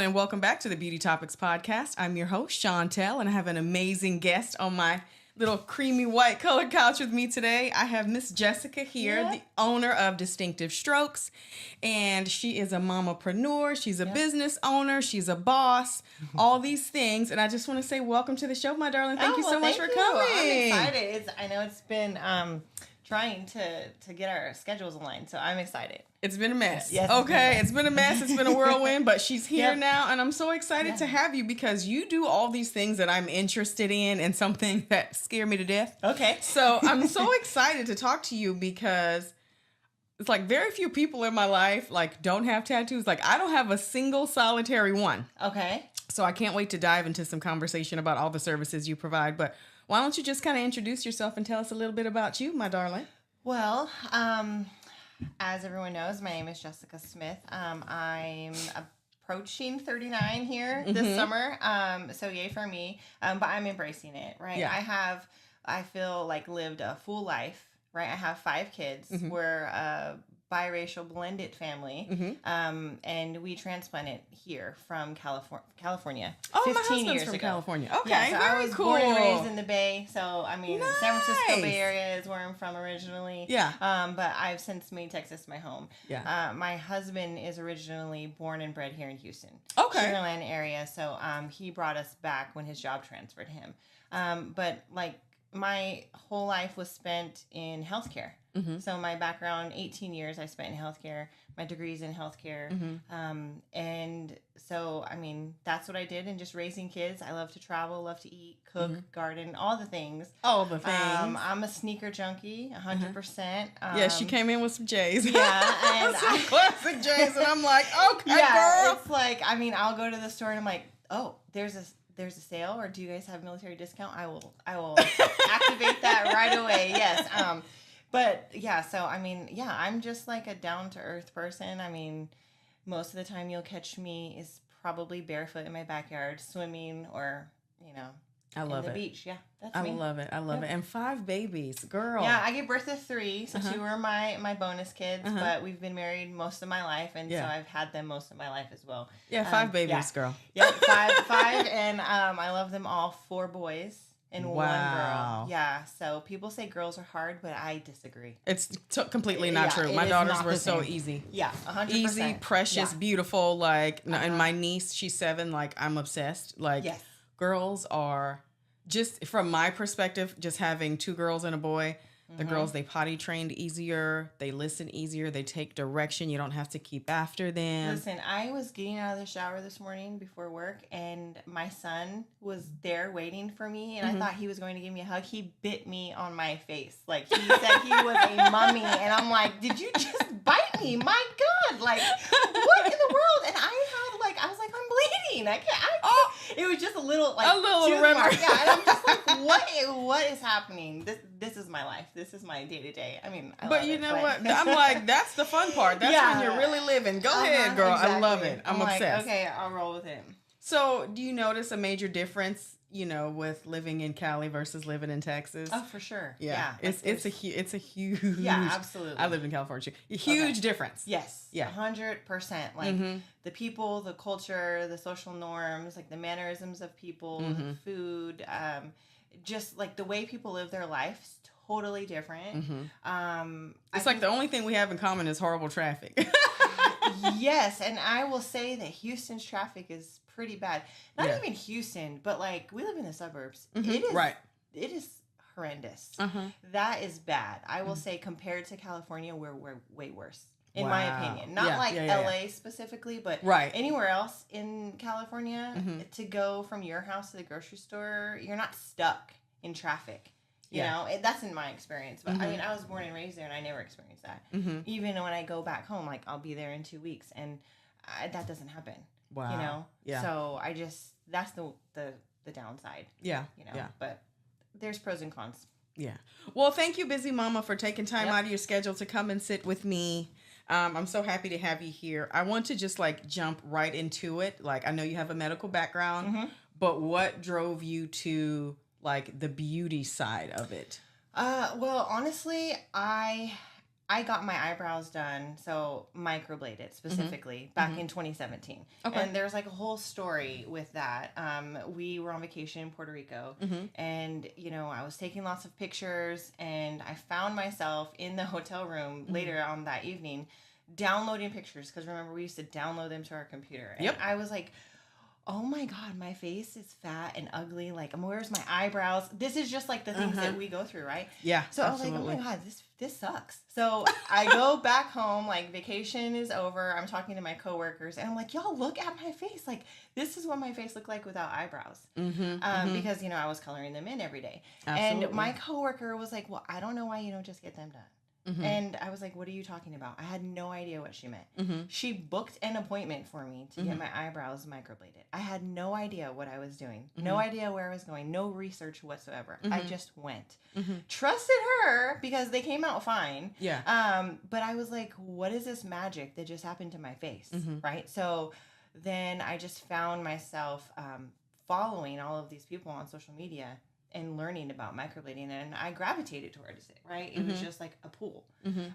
and welcome back to the Beauty Topics podcast. I'm your host, Chantel, and I have an amazing guest on my little creamy white colored couch with me today. I have Miss Jessica here, the owner of Distinctive Strokes, and she is a mamapreneur. She's a business owner. She's a boss, all these things. And I just want to say welcome to the show, my darling. Thank you so much for coming. I'm excited. I know it's been trying to get our schedules aligned, so I'm excited. It's been a mess. Yes, okay, it's been a mess. It's been a whirlwind, but she's here now, and I'm so excited to have you because you do all these things that I'm interested in and something that scare me to death. Okay. So I'm so excited to talk to you because it's like very few people in my life like don't have tattoos. Like I don't have a single solitary one. Okay. So I can't wait to dive into some conversation about all the services you provide. But why don't you just kind of introduce yourself and tell us a little bit about you, my darling? Well, as everyone knows, my name is Jessica Smith. I'm approaching 39 here this summer. So yay for me. But I'm embracing it, right? Yeah. I feel like lived a full life, right? I have 5 kids. We're a biracial blended family. And we transplanted here from California. Oh, 15 my husband's years from ago. California. Okay, Yeah, so very I was cool. born and raised in the Bay. So, I mean, Nice. San Francisco Bay Area is where I'm from originally. Yeah. But I've since made Texas my home. Yeah. My husband is originally born and bred here in Houston. Okay. Sugarland area. So, he brought us back when his job transferred him. But like my whole life was spent in healthcare. So my background, 18 years I spent in healthcare. My degree's in healthcare. And so, I mean, that's what I did. And just raising kids. I love to travel, love to eat, cook, garden, all the things. All the things. I'm a sneaker junkie, 100%. Yeah, she came in with some J's. Yeah. And some classic J's. And I'm like, okay, girl. It's like, I mean, I'll go to the store and I'm like, oh, there's a sale, or do you guys have military discount? I will activate that right away. Yes. But yeah, so I mean, yeah, I'm just like a down to earth person. I mean, most of the time you'll catch me is probably barefoot in my backyard swimming or, I love the it. beach. Yeah, that's me. I love it. I love it. And 5 babies, girl. Yeah, I gave birth to 3, so 2 were my bonus kids, but we've been married most of my life, and so I've had them most of my life as well. Yeah, 5 babies, girl. Yeah, five, and I love them all. 4 boys and 1 girl. Yeah, so people say girls are hard, but I disagree. It's completely not true. My daughters were so easy. Yeah, 100%. Easy, precious, beautiful. Like, and my niece, she's 7. Like, I'm obsessed. Like, girls are, just from my perspective, just having 2 girls and a boy. The girls, they potty trained easier. They listen easier. They take direction. You don't have to keep after them. Listen, I was getting out of the shower this morning before work, and my son was there waiting for me, and I thought he was going to give me a hug. He bit me on my face. Like, he said he was a mummy, and I'm like, did you just bite me? My God. Like, what in the world? And I was like, I'm bleeding. I can't. It was just a little red. Yeah, and I'm just like, what is happening? This is my life. This is my day to day. I mean, but you know what? I'm like, that's the fun part. That's when you're really living. Go ahead, girl. Exactly. I love it. I'm obsessed. Okay, I'll roll with it. So, do you notice a major difference, with living in Cali versus living in Texas? Oh, for sure. Yeah. It's a huge. Yeah, absolutely. I lived in California. A huge difference. Yes. Yeah. 100%. Like the people, the culture, the social norms, like the mannerisms of people, the food, just like the way people live their lives, totally different. It's like the only thing we have in common is horrible traffic. Yes, and I will say that Houston's traffic is pretty bad. Not even Houston, but like we live in the suburbs. It is It is horrendous. That is bad. I will say compared to California, we're way worse. In my opinion. Not LA specifically, but anywhere else in California, to go from your house to the grocery store, you're not stuck in traffic. You know, that's in my experience. But I mean, I was born and raised there, and I never experienced that. Even when I go back home, like I'll be there in 2 weeks, and that doesn't happen. Wow. You know. Yeah. So that's the downside. Yeah. But there's pros and cons. Yeah. Well, thank you, busy mama, for taking time out of your schedule to come and sit with me. I'm so happy to have you here. I want to just jump right into it. Like, I know you have a medical background, but what drove you to the beauty side of it? Well, honestly, I I got my eyebrows done, so microbladed specifically back in 2017. Okay. And there's like a whole story with that. We were on vacation in Puerto Rico, and I was taking lots of pictures, and I found myself in the hotel room later on that evening downloading pictures, because remember, we used to download them to our computer. And I was like, oh my God, my face is fat and ugly. Like, where's my eyebrows? This is just like the things that we go through, right? Yeah. So absolutely. I was like, oh my God, this sucks. So I go back home, like vacation is over. I'm talking to my coworkers and I'm like, y'all, look at my face. Like, this is what my face looked like without eyebrows. Because, I was coloring them in every day. Absolutely. And my coworker was like, well, I don't know why you don't just get them done. And I was like, what are you talking about? I had no idea what she meant. She booked an appointment for me to get my eyebrows microbladed. I had no idea what I was doing. No idea where I was going. No research whatsoever. I just went. Trusted her because they came out fine. Yeah. But I was like, what is this magic that just happened to my face? Right? So then I just found myself following all of these people on social media and learning about microblading, and I gravitated towards it, right? It was just like a pull.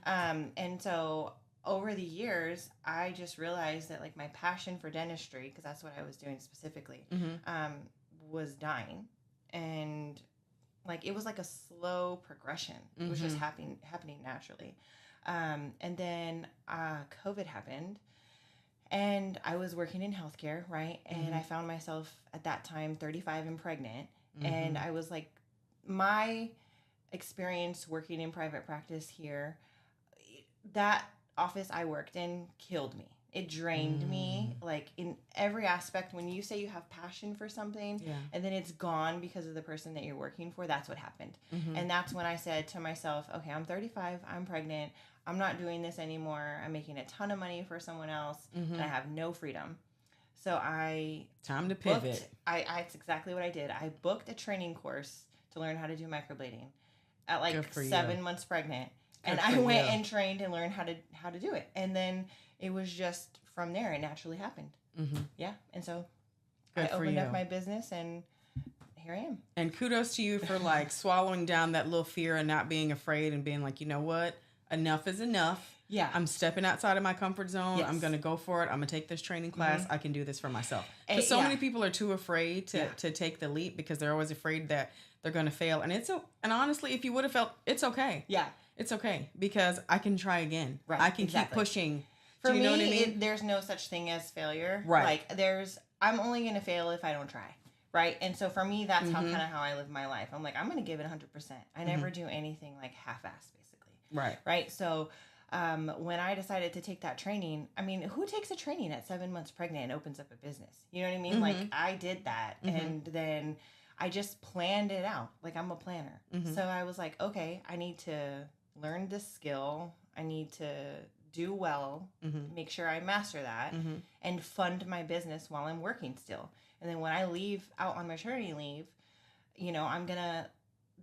And so over the years, I just realized that like my passion for dentistry, because that's what I was doing specifically, was dying. And like, it was like a slow progression. It was just happening naturally. And then COVID happened, and I was working in healthcare, right? And I found myself at that time 35 and pregnant. And I was like, my experience working in private practice here, that office I worked in killed me. It drained me, like in every aspect. When you say you have passion for something and then it's gone because of the person that you're working for, that's what happened. And that's when I said to myself, okay, I'm 35, I'm pregnant, I'm not doing this anymore. I'm making a ton of money for someone else and I have no freedom. So time to pivot. It's exactly what I did. I booked a training course to learn how to do microblading at like 7 months pregnant. And I went and trained and learned how to do it. And then it was just from there, it naturally happened. Yeah. And so I opened up my business, and here I am. And kudos to you for like swallowing down that little fear and not being afraid and being like, you know what? Enough is enough. Yeah. I'm stepping outside of my comfort zone. Yes. I'm going to go for it. I'm going to take this training class. I can do this for myself. Because so many people are too afraid to take the leap because they're always afraid that they're going to fail. And and honestly, if you would have felt, it's okay. Yeah. It's okay because I can try again. Right. I can keep pushing. For me, know what I mean? There's no such thing as failure. Right. Like I'm only going to fail if I don't try. Right. And so for me, that's how I live my life. I'm like, I'm going to give it 100%. I never do anything like half-assed, basically. Right. Right. So when I decided to take that training, I mean, who takes a training at 7 months pregnant and opens up a business? You know what I mean? Like, I did that. And then I just planned it out. Like, I'm a planner. So I was like, okay, I need to learn this skill. I need to do well, make sure I master that, and fund my business while I'm working still. And then when I leave out on maternity leave, I'm going to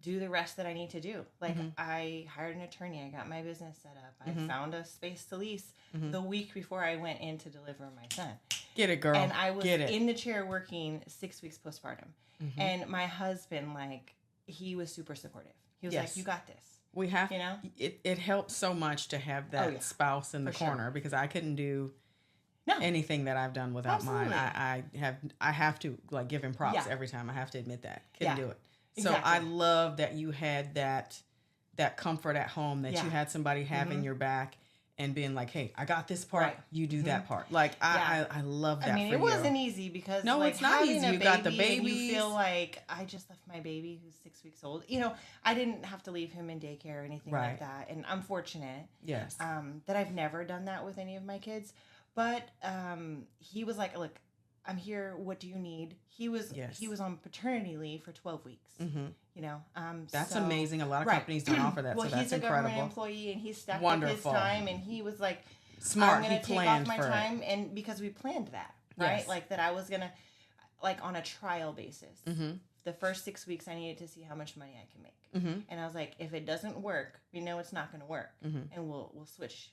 do the rest that I need to do. Like, I hired an attorney. I got my business set up. I found a space to lease the week before I went in to deliver my son. Get it, girl. And I was in the chair working 6 weeks postpartum. And my husband, like, he was super supportive. He was like, you got this. We have, it helps so much to have that spouse in the corner because I couldn't do anything that I've done without mine. I have to like give him props every time. I have to admit that. Couldn't do it. So I love that you had that comfort at home, that you had somebody having your back and being like, hey, I got this part, you do that part. Like, I love that. I mean, it wasn't easy because it's not easy. You got the baby. You feel like, I just left my baby who's 6 weeks old. I didn't have to leave him in daycare or anything like that. And I'm fortunate that I've never done that with any of my kids. But he was like, look, I'm here. What do you need? He was on paternity leave for 12 weeks. That's amazing. A lot of companies don't offer that. Well, so that's he's a incredible. Government employee, and he stacked up his time, and he was like, smart. I'm going to take off my time, and because we planned that, right? Yes. Like that, I was gonna, like, on a trial basis. The first 6 weeks, I needed to see how much money I can make, and I was like, if it doesn't work, it's not going to work, and we'll switch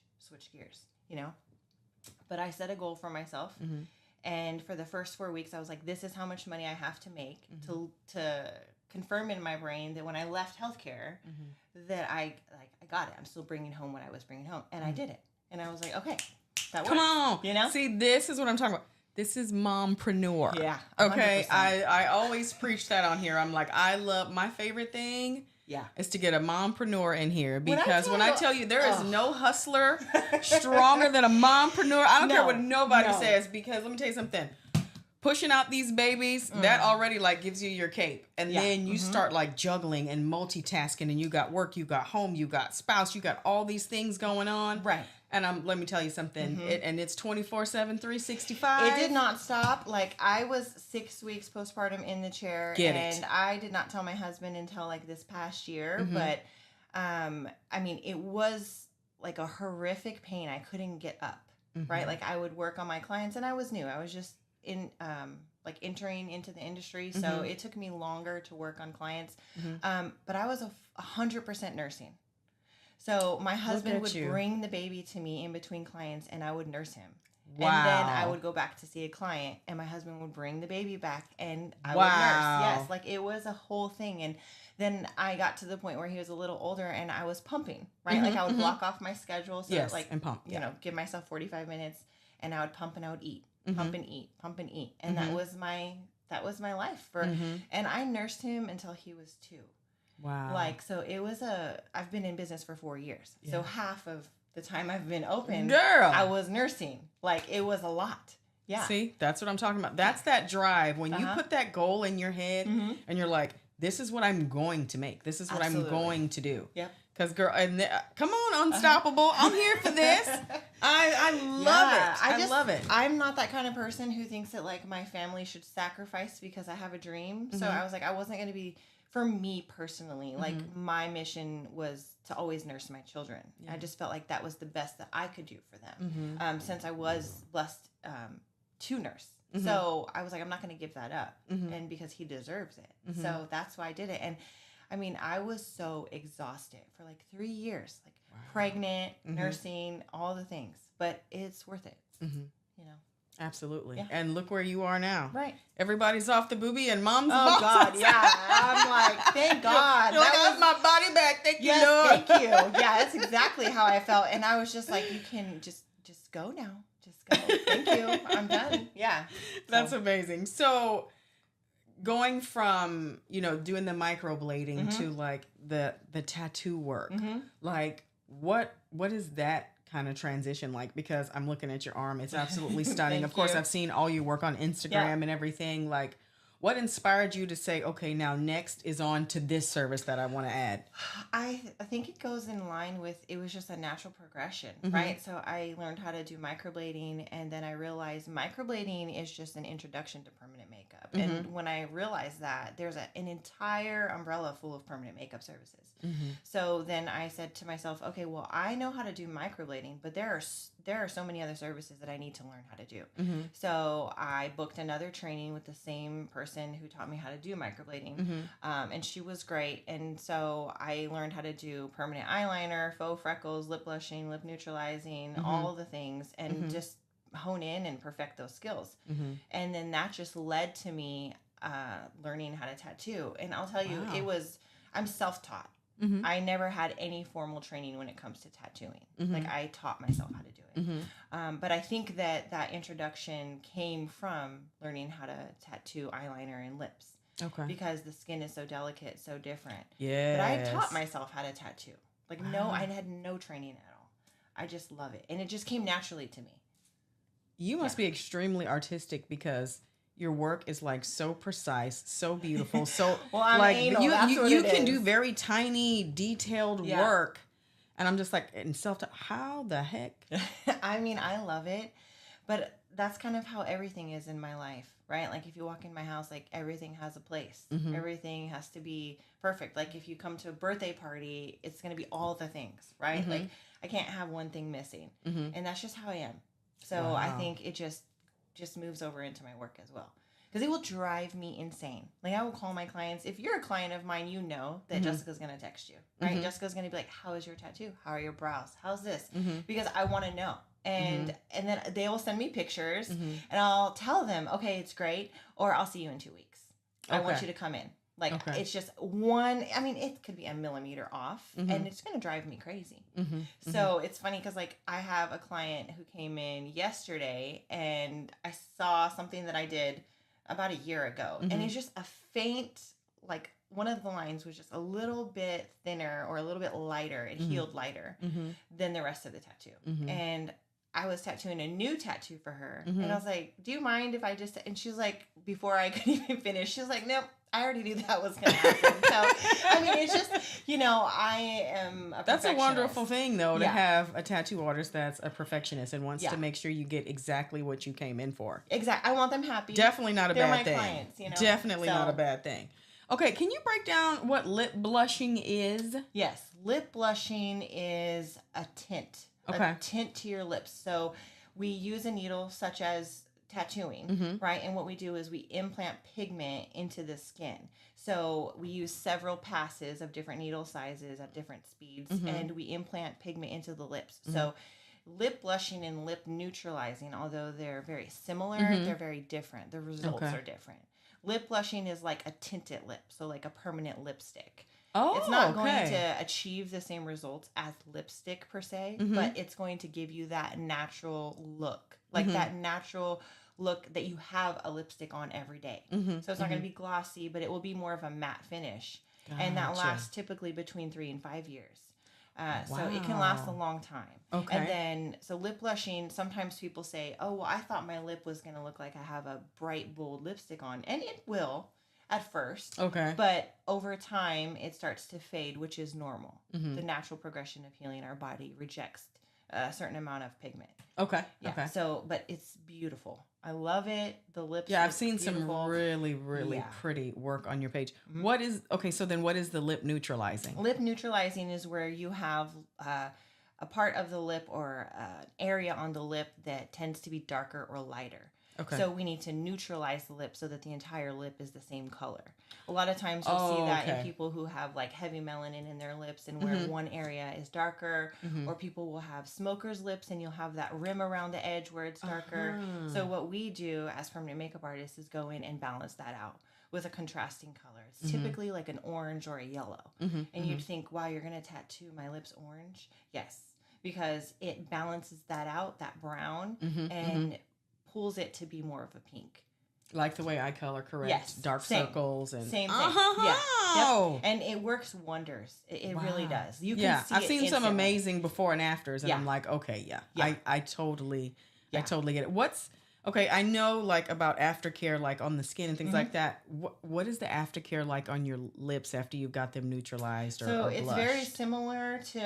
gears, But I set a goal for myself. And for the first 4 weeks, I was like, this is how much money I have to make to confirm in my brain that when I left healthcare, that I got it. I'm still bringing home what I was bringing home, and I did it. And I was like, okay, that works. Come on, you know. See, this is what I'm talking about. This is mompreneur. Yeah. 100%. Okay. I always preach that on here. I'm like, I love my favorite thing. Yeah. Is to get a mompreneur in here, because when I tell you there is no hustler stronger than a mompreneur. I don't care what nobody says, because let me tell you something. Pushing out these babies, that already like gives you your cape. And then you start like juggling and multitasking, and you got work, you got home, you got spouse, you got all these things going on. Right. And let me tell you something, and it's 24/7, 365. It did not stop. Like, I was 6 weeks postpartum in the chair. I did not tell my husband until like this past year. But, I mean, it was like a horrific pain. I couldn't get up, right? Like, I would work on my clients, and I was new. I was just like entering into the industry. So it took me longer to work on clients. But I was 100% nursing. So my husband would bring the baby to me in between clients, and I would nurse him. Wow. And then I would go back to see a client, and my husband would bring the baby back, and I would nurse. Yes, like it was a whole thing. And then I got to the point where he was a little older, and I was pumping, right? Like I would block off my schedule. So like, and pump. You know, give myself 45 minutes, and I would pump and I would eat, pump and eat, pump and eat. And that was my life and I nursed him until he was 2. Wow. Like, so it was I've been in business for 4 years. Yeah. So half of the time I've been open, I was nursing. Like, it was a lot. Yeah. See, that's what I'm talking about. That's that drive. When you put that goal in your head and you're like, this is what I'm going to make. This is what I'm going to do. Yep. Because, girl, come on, Unstoppable. I'm here for this. I love it. I love it. I'm not that kind of person who thinks that, like, my family should sacrifice because I have a dream. So I was like, I wasn't going to be... For me personally, like my mission was to always nurse my children. Yeah. I just felt like that was the best that I could do for them, since I was blessed to nurse. So I was like, I'm not going to give that up, and because he deserves it. So that's why I did it. And I mean, I was so exhausted for like 3 years, like pregnant, nursing, all the things, but it's worth it. You know. Absolutely. Yeah. And look where you are now. Right. Everybody's off the booby and mom's Oh, God, yeah. I'm like, thank God. You're like, I have my body back. Thank you, Lord. Thank you. Yeah, that's exactly how I felt. And I was just like, you can just go now. Just go. Thank you. I'm done. Yeah. That's amazing. So going from, you know, doing the microblading to like the tattoo work, like what is that kind of transition like? Because I'm looking at your arm, it's absolutely stunning. Of course, I've seen all your work on Instagram and everything. Like, what inspired you to say, okay, now next is on to this service that I want to add? I think it goes in line with, it was just a natural progression, right? So I learned how to do microblading, and then I realized microblading is just an introduction to permanent makeup. And when I realized that, there's an entire umbrella full of permanent makeup services. So then I said to myself, okay, well, I know how to do microblading, but there are so many other services that I need to learn how to do. So I booked another training with the same person who taught me how to do microblading. And she was great. And so I learned how to do permanent eyeliner, faux freckles, lip blushing, lip neutralizing, all of the things, and just hone in and perfect those skills. And then that just led to me learning how to tattoo. And I'll tell you, I'm self-taught. I never had any formal training when it comes to tattooing. Like, I taught myself how to do it. But I think that introduction came from learning how to tattoo eyeliner and lips. Okay. Because the skin is so delicate, so different. Yeah. But I taught myself how to tattoo. Like, no, I had no training at all. I just love it. And it just came naturally to me. You must be extremely artistic, because your work is like so precise, so beautiful, so well, I'm like anal. you can do very tiny, detailed work, and I'm just like, in how the heck? I mean, I love it, but that's kind of how everything is in my life, right? Like, if you walk in my house, like, everything has a place. Everything has to be perfect. Like, if you come to a birthday party, it's gonna be all the things, right? Like, I can't have one thing missing, and that's just how I am. So I think it just moves over into my work as well, because it will drive me insane. Like, I will call my clients. If you're a client of mine, you know that Jessica's going to text you, right? Jessica's going to be like, how is your tattoo? How are your brows? How's this? Because I want to know. And then they will send me pictures, and I'll tell them, okay, it's great, or I'll see you in 2 weeks. I want you to come in. Like, it's just one, I mean, it could be a millimeter off, and it's going to drive me crazy. So it's funny because, like, I have a client who came in yesterday, and I saw something that I did about a year ago, and it's just a faint, like, one of the lines was just a little bit thinner or a little bit lighter. It healed lighter than the rest of the tattoo. And I was tattooing a new tattoo for her. And I was like, do you mind if I just, and she was like, before I could even finish, she was like, nope, I already knew that was going to happen. So, I mean, it's just, you know, I am a perfectionist. That's a wonderful thing, though, to have a tattoo artist that's a perfectionist and wants to make sure you get exactly what you came in for. Exactly. I want them happy. Definitely not a bad thing. They're my clients, you know. Definitely not a bad thing. Okay, can you break down what lip blushing is? Yes. Lip blushing is a tint. A tint to your lips. So we use a needle such as tattooing, right? And what we do is we implant pigment into the skin. So we use several passes of different needle sizes at different speeds, and we implant pigment into the lips. So lip blushing and lip neutralizing, although they're very similar, they're very different. The results are different. Lip blushing is like a tinted lip, so like a permanent lipstick. Oh, it's not going to achieve the same results as lipstick per se, but it's going to give you that natural look, like that natural look that you have a lipstick on every day. So it's not going to be glossy, but it will be more of a matte finish. Gotcha. And that lasts typically between 3 and 5 years. So it can last a long time. Okay. And then, so lip blushing, sometimes people say, oh, well, I thought my lip was going to look like I have a bright, bold lipstick on. And it will at first. Okay. But over time, it starts to fade, which is normal. The natural progression of healing. Our body rejects a certain amount of pigment. Okay. Yeah. Okay. So, but it's beautiful. I love it. The lips. Yeah, I've seen beautiful. Some really, really pretty work on your page. What is, so then what is the lip neutralizing? Lip neutralizing is where you have a part of the lip or an area on the lip that tends to be darker or lighter. Okay. So we need to neutralize the lip so that the entire lip is the same color. A lot of times you'll see that in people who have like heavy melanin in their lips and where one area is darker, or people will have smoker's lips and you'll have that rim around the edge where it's darker. So what we do as permanent makeup artists is go in and balance that out with a contrasting color. It's typically like an orange or a yellow. And you'd think, wow, you're going to tattoo my lips orange? Yes, because it balances that out, that brown, and pulls it to be more of a pink. Like the way I color correct dark circles and same thing. Yep. And it works wonders. It really does. You can see I've seen some amazing before and afters, and I'm like, okay, I totally get it. I know like about aftercare, like on the skin and things like that. What is the aftercare like on your lips after you've got them neutralized or blushed? It's very similar to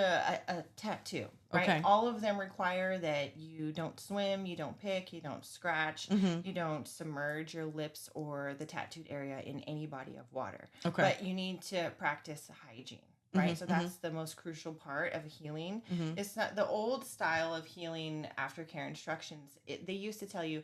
a tattoo, right? Okay. All of them require that you don't swim, you don't pick, you don't scratch, you don't submerge your lips or the tattooed area in any body of water. Okay. But you need to practice hygiene. Right. So that's the most crucial part of healing. It's not the old style of healing aftercare instructions. They used to tell you,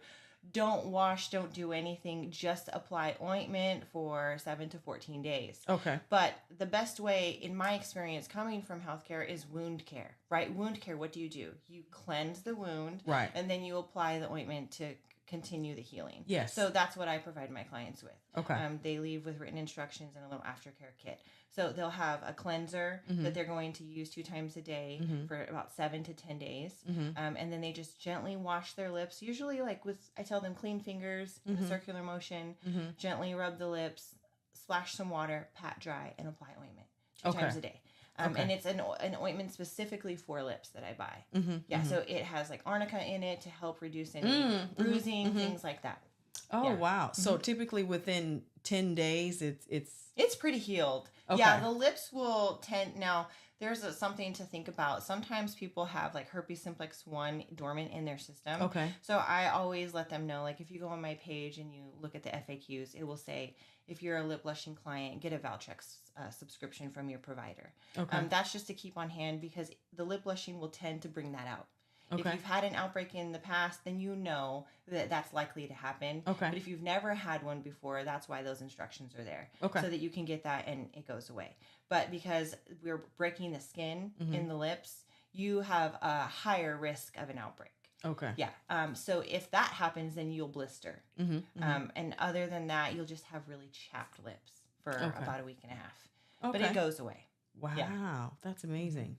don't wash, don't do anything, just apply ointment for 7 to 14 days. Okay. But the best way, in my experience, coming from healthcare is wound care, right? Wound care, what do? You cleanse the wound, right, and then you apply the ointment to continue the healing. Yes. So that's what I provide my clients with. Okay. They leave with written instructions and a little aftercare kit. So they'll have a cleanser that they're going to use 2 times a day for about 7 to 10 days. And then they just gently wash their lips, usually like I tell them clean fingers, in a circular motion, gently rub the lips, splash some water, pat dry, and apply ointment 2 times a day. And it's an ointment specifically for lips that I buy. So it has like arnica in it to help reduce any bruising, things like that. Oh, wow. So typically within 10 days, it's pretty healed. Okay. Yeah, the lips will tend... Now, there's something to think about. Sometimes people have like herpes simplex 1 dormant in their system. Okay. So I always let them know, like if you go on my page and you look at the FAQs, it will say, if you're a lip blushing client, get a Valtrex subscription from your provider. Okay. That's just to keep on hand because the lip blushing will tend to bring that out. Okay. If you've had an outbreak in the past, then you know that that's likely to happen. Okay. But if you've never had one before, that's why those instructions are there. Okay. So that you can get that and it goes away. But because we're breaking the skin in the lips, you have a higher risk of an outbreak. Okay. Yeah. So if that happens, then you'll blister. And other than that, you'll just have really chapped lips for about a week and a half. But it goes away. Wow, that's amazing.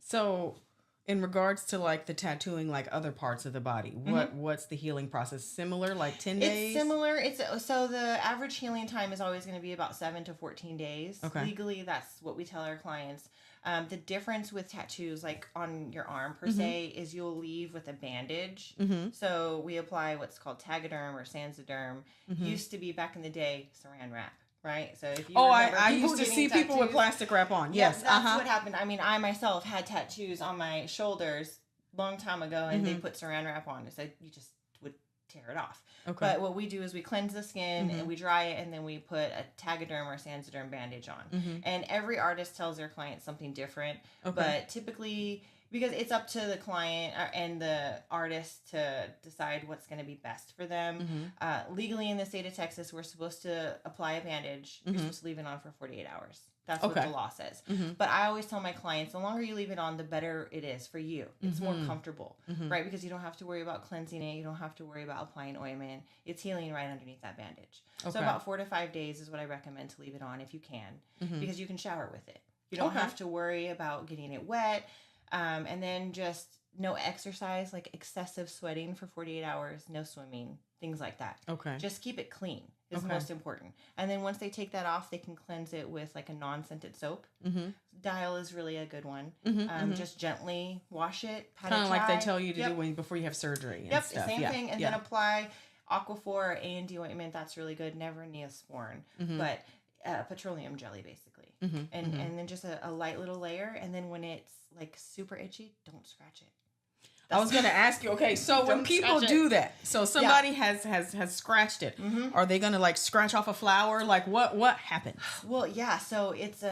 So, in regards to like the tattooing, like other parts of the body, what's the healing process? Similar, like 10 days? It's similar. So the average healing time is always going to be about 7 to 14 days. Okay. Legally, that's what we tell our clients. The difference with tattoos, like on your arm per se, is you'll leave with a bandage. So we apply what's called Tegaderm or Sansiderm. Used to be back in the day Saran wrap. Right, so if you I used to see tattoos, people with plastic wrap on. Yes, that's what happened. I mean, I myself had tattoos on my shoulders long time ago, and they put Saran wrap on, so you just would tear it off. Okay. But what we do is we cleanse the skin and we dry it, and then we put a Tegaderm or Sansiderm bandage on. And every artist tells their client something different, but typically, because it's up to the client and the artist to decide what's going to be best for them. Legally in the state of Texas, we're supposed to apply a bandage. You're supposed to leave it on for 48 hours. That's what the law says. But I always tell my clients, the longer you leave it on, the better it is for you. It's more comfortable, right? Because you don't have to worry about cleansing it. You don't have to worry about applying ointment. It's healing right underneath that bandage. So about 4 to 5 days is what I recommend to leave it on if you can, because you can shower with it. You don't have to worry about getting it wet. And then just no exercise, like excessive sweating for 48 hours, no swimming, things like that. Okay. Just keep it clean is most important. And then once they take that off, they can cleanse it with like a non-scented soap. Dial is really a good one. Just gently wash it. Kind of like they tell you to do before you have surgery and stuff. Same thing. And then apply Aquaphor or A&D ointment. That's really good. Never Neosporin, but petroleum jelly basically. And then just a light little layer. And then when it's like super itchy, don't scratch it. I was going to ask you, okay, so when people do that, so somebody has scratched it, are they going to like scratch off a flower? Like what happens? Well, yeah, so it's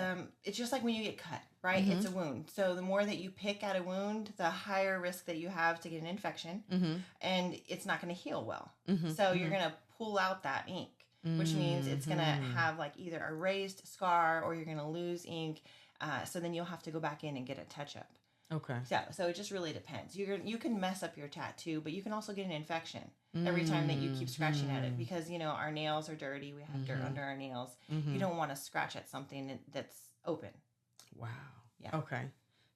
just like when you get cut, right? It's a wound. So the more that you pick at a wound, the higher risk that you have to get an infection, and it's not going to heal well. So you're going to pull out that ink, which means it's going to have like either a raised scar or you're going to lose ink. So then you'll have to go back in and get a touch-up. Okay. So it just really depends. You can mess up your tattoo, but you can also get an infection every time that you keep scratching at it because, our nails are dirty. We have dirt under our nails. You don't want to scratch at something that's open. Wow. Yeah. Okay.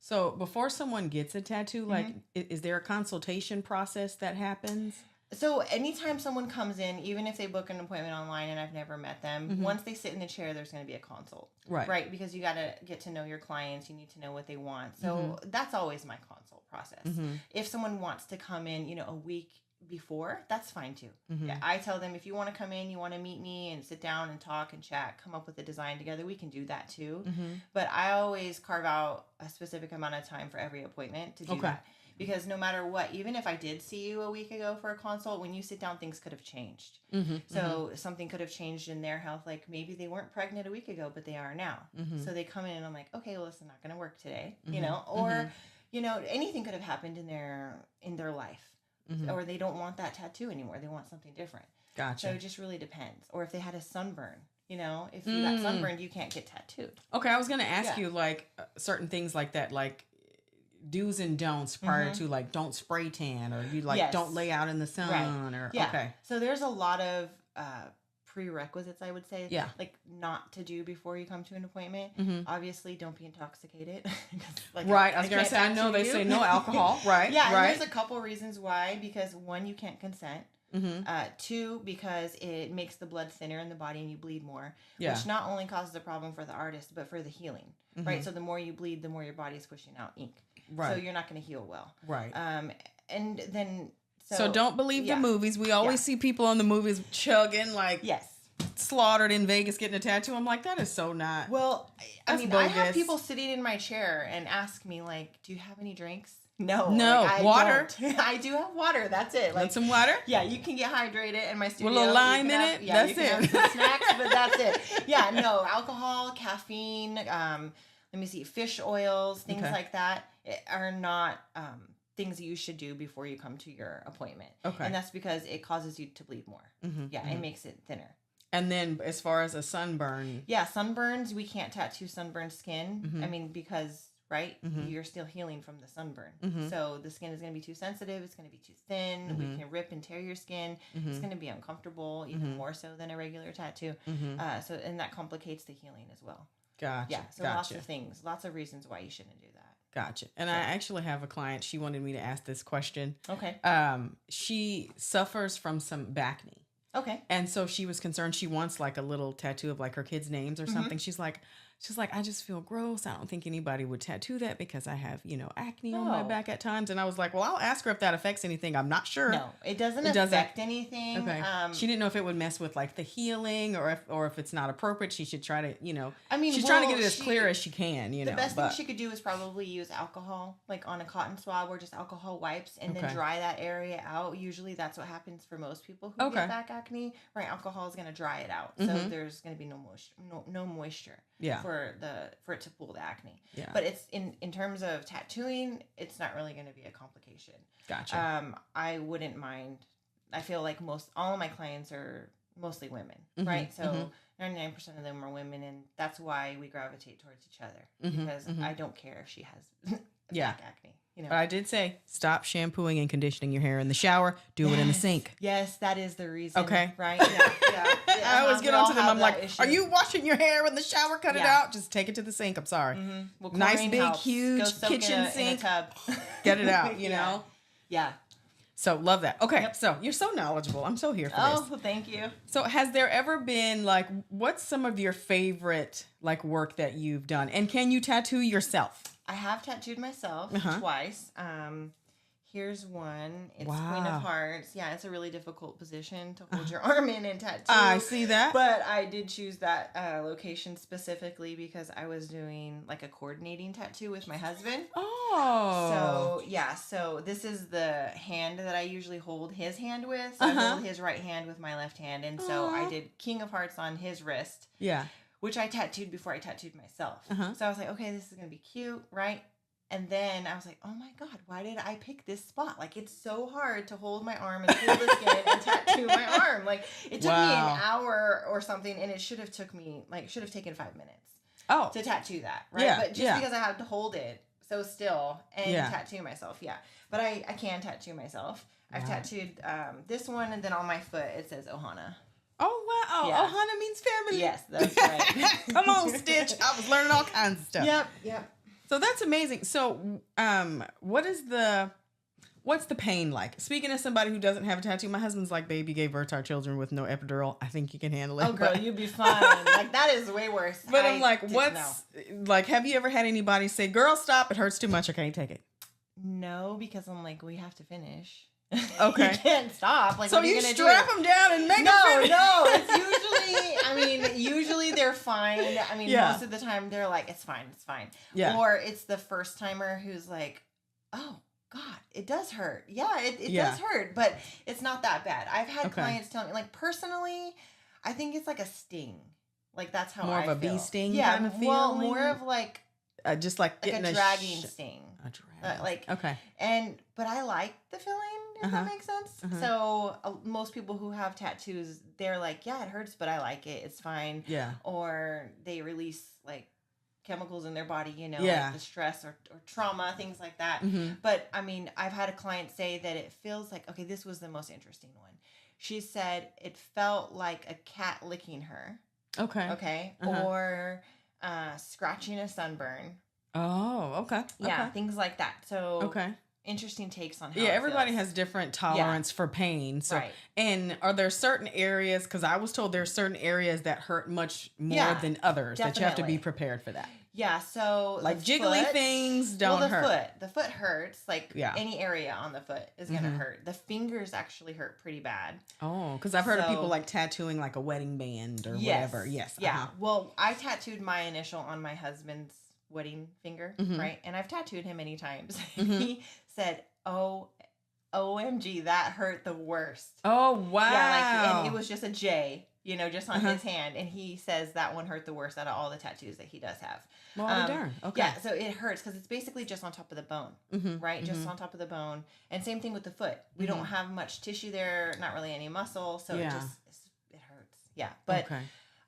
So before someone gets a tattoo, like, is there a consultation process that happens? So anytime someone comes in, even if they book an appointment online and I've never met them, once they sit in the chair, there's going to be a consult. Right? Because you got to get to know your clients. You need to know what they want. So that's always my consult process. If someone wants to come in, a week before, that's fine too. Yeah, I tell them if you want to come in, you want to meet me and sit down and talk and chat, come up with a design together, we can do that too. But I always carve out a specific amount of time for every appointment to do that. Because no matter what, even if I did see you a week ago for a consult, when you sit down, things could have changed. So something could have changed in their health. Like maybe they weren't pregnant a week ago, but they are now. So they come in and I'm like, okay, well, it's not going to work today, or, anything could have happened in their life. Or they don't want that tattoo anymore. They want something different. Gotcha. So it just really depends. Or if they had a sunburn. If you got sunburned, you can't get tattooed. Okay, I was going to ask you, like, certain things like that, like, do's and don'ts prior to like don't spray tan or you like don't lay out in the sun or okay. So there's a lot of prerequisites I would say like not to do before you come to an appointment. Obviously don't be intoxicated. Like, I was gonna say I know they say no alcohol. Right. Yeah, and there's a couple reasons why, because one, you can't consent. Two, because it makes the blood thinner in the body and you bleed more, which not only causes a problem for the artist but for the healing. Right, so the more you bleed, the more your body's pushing out ink. Right. So you're not going to heal well. Right. And then... So don't believe the movies. We always see people on the movies chugging like... Slaughtered in Vegas getting a tattoo. I'm like, that is so not... Well, I mean, bogus. I have people sitting in my chair and ask me like, do you have any drinks? No, like, water. I do have water. That's it. Like some water. Yeah, you can get hydrated in my studio. With a little lime in it. Yeah, that's it. Have some snacks, but that's it. Yeah, no alcohol, caffeine. Let me see, fish oils, things like that are not things that you should do before you come to your appointment. Okay, and that's because it causes you to bleed more. It makes it thinner. And then as far as a sunburn, sunburns, we can't tattoo sunburned skin. I mean, because right? You're still healing from the sunburn. So the skin is going to be too sensitive. It's going to be too thin. We can rip and tear your skin. It's going to be uncomfortable, even more so than a regular tattoo. And that complicates the healing as well. Gotcha. Yeah. So lots of things, lots of reasons why you shouldn't do that. Gotcha. And I actually have a client. She wanted me to ask this question. Okay. She suffers from some back knee. Okay. And so she was concerned. She wants like a little tattoo of like her kids' names or something. She's like, I just feel gross. I don't think anybody would tattoo that because I have, acne on my back at times. And I was like, well, I'll ask her if that affects anything. I'm not sure. No, it doesn't affect anything. Okay. She didn't know if it would mess with like the healing or if it's not appropriate. She should try to, she's trying to get it as clear as she can, The best thing she could do is probably use alcohol, like on a cotton swab or just alcohol wipes and then dry that area out. Usually that's what happens for most people who get back acne, right? Alcohol is going to dry it out. So there's going to be no moisture. Yeah. For it to pull the acne. Yeah. But it's in terms of tattooing, it's not really going to be a complication. Gotcha. I wouldn't mind. I feel like all of my clients are mostly women, right? So 99% of them are women, and that's why we gravitate towards each other because I don't care if she has back acne. But I did say stop shampooing and conditioning your hair in the shower. Do it in the sink. Yes, that is the reason. Okay. Right? Yeah. I always get onto them. I'm like, issue. Are you washing your hair in the shower? Cut it out. Just take it to the sink. I'm sorry. Well, nice, big, huge kitchen sink. In a tub. Get it out, you know? Yeah. So love that. Okay. Yep. So you're so knowledgeable. I'm so here for this. Oh, well, thank you. So has there ever been what's some of your favorite work that you've done? And can you tattoo yourself? I have tattooed myself twice. Here's one. It's Queen of Hearts. Yeah, it's a really difficult position to hold your arm in and tattoo. I see that. But I did choose that location specifically because I was doing a coordinating tattoo with my husband. Oh. So this is the hand that I usually hold his hand with. So I hold his right hand with my left hand. And so I did King of Hearts on his wrist. Yeah. Which I tattooed before I tattooed myself. So I was like, okay, this is going to be cute, right? And then I was like, oh my God, why did I pick this spot? It's so hard to hold my arm and pull the skin and tattoo my arm. It took me an hour or something, and it should have taken 5 minutes to tattoo that, right? Yeah, but just because I had to hold it so still and tattoo myself, But I can tattoo myself. I've tattooed this one, and then on my foot it says Ohana. Oh, wow. Yeah. Ohana means family. Yes, that's right. Come on, Stitch. I was learning all kinds of stuff. Yep. So that's amazing. So, what's the pain like? Speaking as somebody who doesn't have a tattoo, my husband's like, baby gave birth to our children with no epidural. I think you can handle it. Oh, girl, you'd be fine. that is way worse. But I'm like, have you ever had anybody say, girl, stop, it hurts too much, I can't take it? No, because I'm like, we have to finish. Okay. You can't stop. So you strap them down and make them finish? No. It's usually they're fine. Most of the time they're like, it's fine. Yeah. Or it's the first timer who's like, oh God, it does hurt. Yeah, it does hurt, but it's not that bad. I've had clients tell me, personally, I think it's like a sting. That's how I feel. More of a bee sting kind of feeling? Well, more of just like getting a dragging sting. A dragging. Okay. But I like the feeling, if that makes sense. So most people who have tattoos, they're like, yeah, it hurts, but I like it. It's fine. Yeah. Or they release chemicals in their body, like the stress or trauma, things like that. But I've had a client say that it feels like, okay, this was the most interesting one. She said it felt like a cat licking her. Okay. Or scratching a sunburn. Oh, okay. Yeah, things like that. So interesting takes on how everybody has different tolerance for pain. So, and are there certain areas, because I was told there's certain areas that hurt much more than others, that you have to be prepared for that. Yeah, so jiggly things don't hurt. The foot hurts. Any area on the foot is going to hurt. The fingers actually hurt pretty bad. Oh, because I've heard of people tattooing a wedding band or whatever. Yes. Yeah. Well, I tattooed my initial on my husband's wedding finger, right? And I've tattooed him many times. He said, OMG, that hurt the worst. Oh, wow. Yeah, and it was just a J, just on his hand. And he says that one hurt the worst out of all the tattoos that he does have. Well, darn. Okay. Yeah, so it hurts because it's basically just on top of the bone, right? Just on top of the bone. And same thing with the foot. We don't have much tissue there, not really any muscle. So it hurts. Yeah. But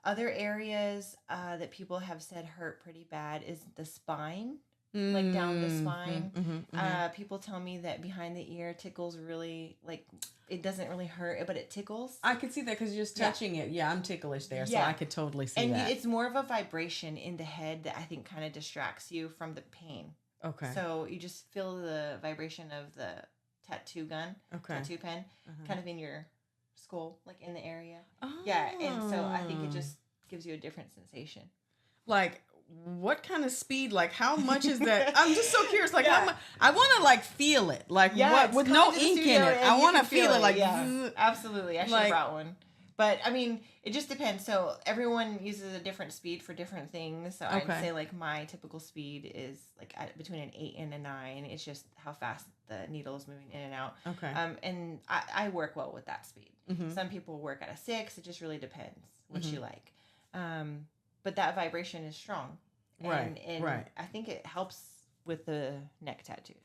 other areas that people have said hurt pretty bad is the spine. like down the spine. People tell me that behind the ear tickles really, like, it doesn't really hurt, but it tickles. I could see that because you're just touching it. Yeah, I'm ticklish there, so I could totally see that. And it's more of a vibration in the head that I think kind of distracts you from the pain. Okay. So you just feel the vibration of the tattoo pen, kind of in your skull, like in the area. Oh. Yeah, and so I think it just gives you a different sensation. Like, what kind of speed, like how much is that? I'm just so curious, like how much, I want to like feel it, like what, with no ink in it. I want to feel it like, absolutely. I should have brought one. But I mean, it just depends. So everyone uses a different speed for different things. So I'd say like my typical speed is like between an 8 and a 9. It's just how fast the needle is moving in and out. Okay. And I work well with that speed. Some people work at a 6. It just really depends what you like. But that vibration is strong. And I think it helps with the neck tattoos.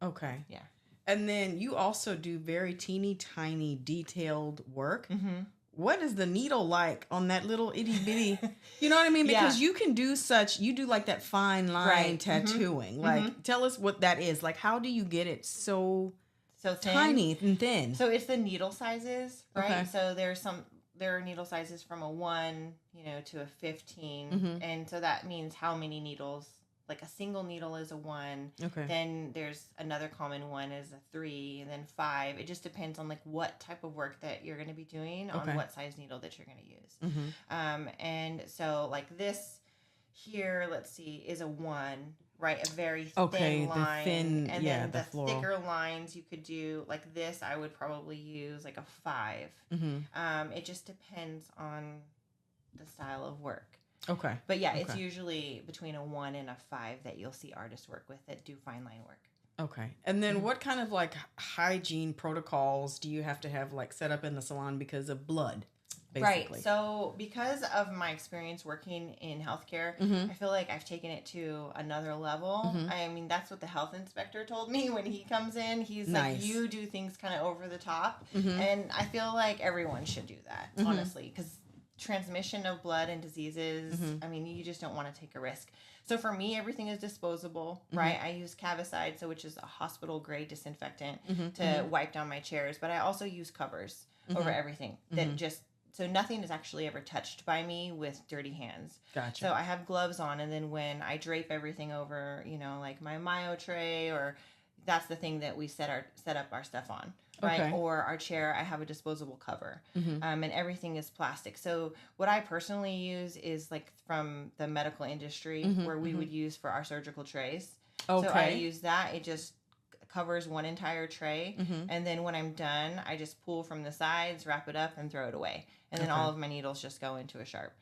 Okay. Yeah. And then you also do very teeny tiny detailed work. What is the needle like on that little itty bitty? You know what I mean? Because you can do you do like that fine line tattooing. Like, tell us what that is. Like, how do you get it so thin? Tiny and thin? So it's the needle sizes, right? Okay. So there are needle sizes from a 1, to a 15. And so that means how many needles. Like a single needle is a 1. Okay. Then there's another common one is a 3, and then 5. It just depends on like what type of work that you're going to be doing on what size needle that you're going to use. And so like this here, let's see, is a 1, right? A very thin line. And then the thicker lines you could do like this. I would probably use like a 5. It just depends on the style of work. Okay. But it's usually between a 1 and a 5 that you'll see artists work with that do fine line work. Okay. And then what kind of like hygiene protocols do you have to have like set up in the salon because of blood? Basically? Right. So because of my experience working in healthcare, I feel like I've taken it to another level. I mean, that's what the health inspector told me when he comes in. He's like, you do things kind of over the top. And I feel like everyone should do that, honestly, because transmission of blood and diseases, I mean, you just don't want to take a risk. So for me, everything is disposable, right? I use Cavicide, which is a hospital grade disinfectant to wipe down my chairs, but I also use covers over everything that so nothing is actually ever touched by me with dirty hands. Gotcha. So I have gloves on, and then when I drape everything over, like my Myo tray, or that's the thing that we set up our stuff on. Right. Okay. Or our chair, I have a disposable cover. And everything is plastic. So what I personally use is like from the medical industry where we would use for our surgical trays. Okay. So I use that. It just covers one entire tray. And then when I'm done, I just pull from the sides, wrap it up, and throw it away. And then all of my needles just go into a sharp.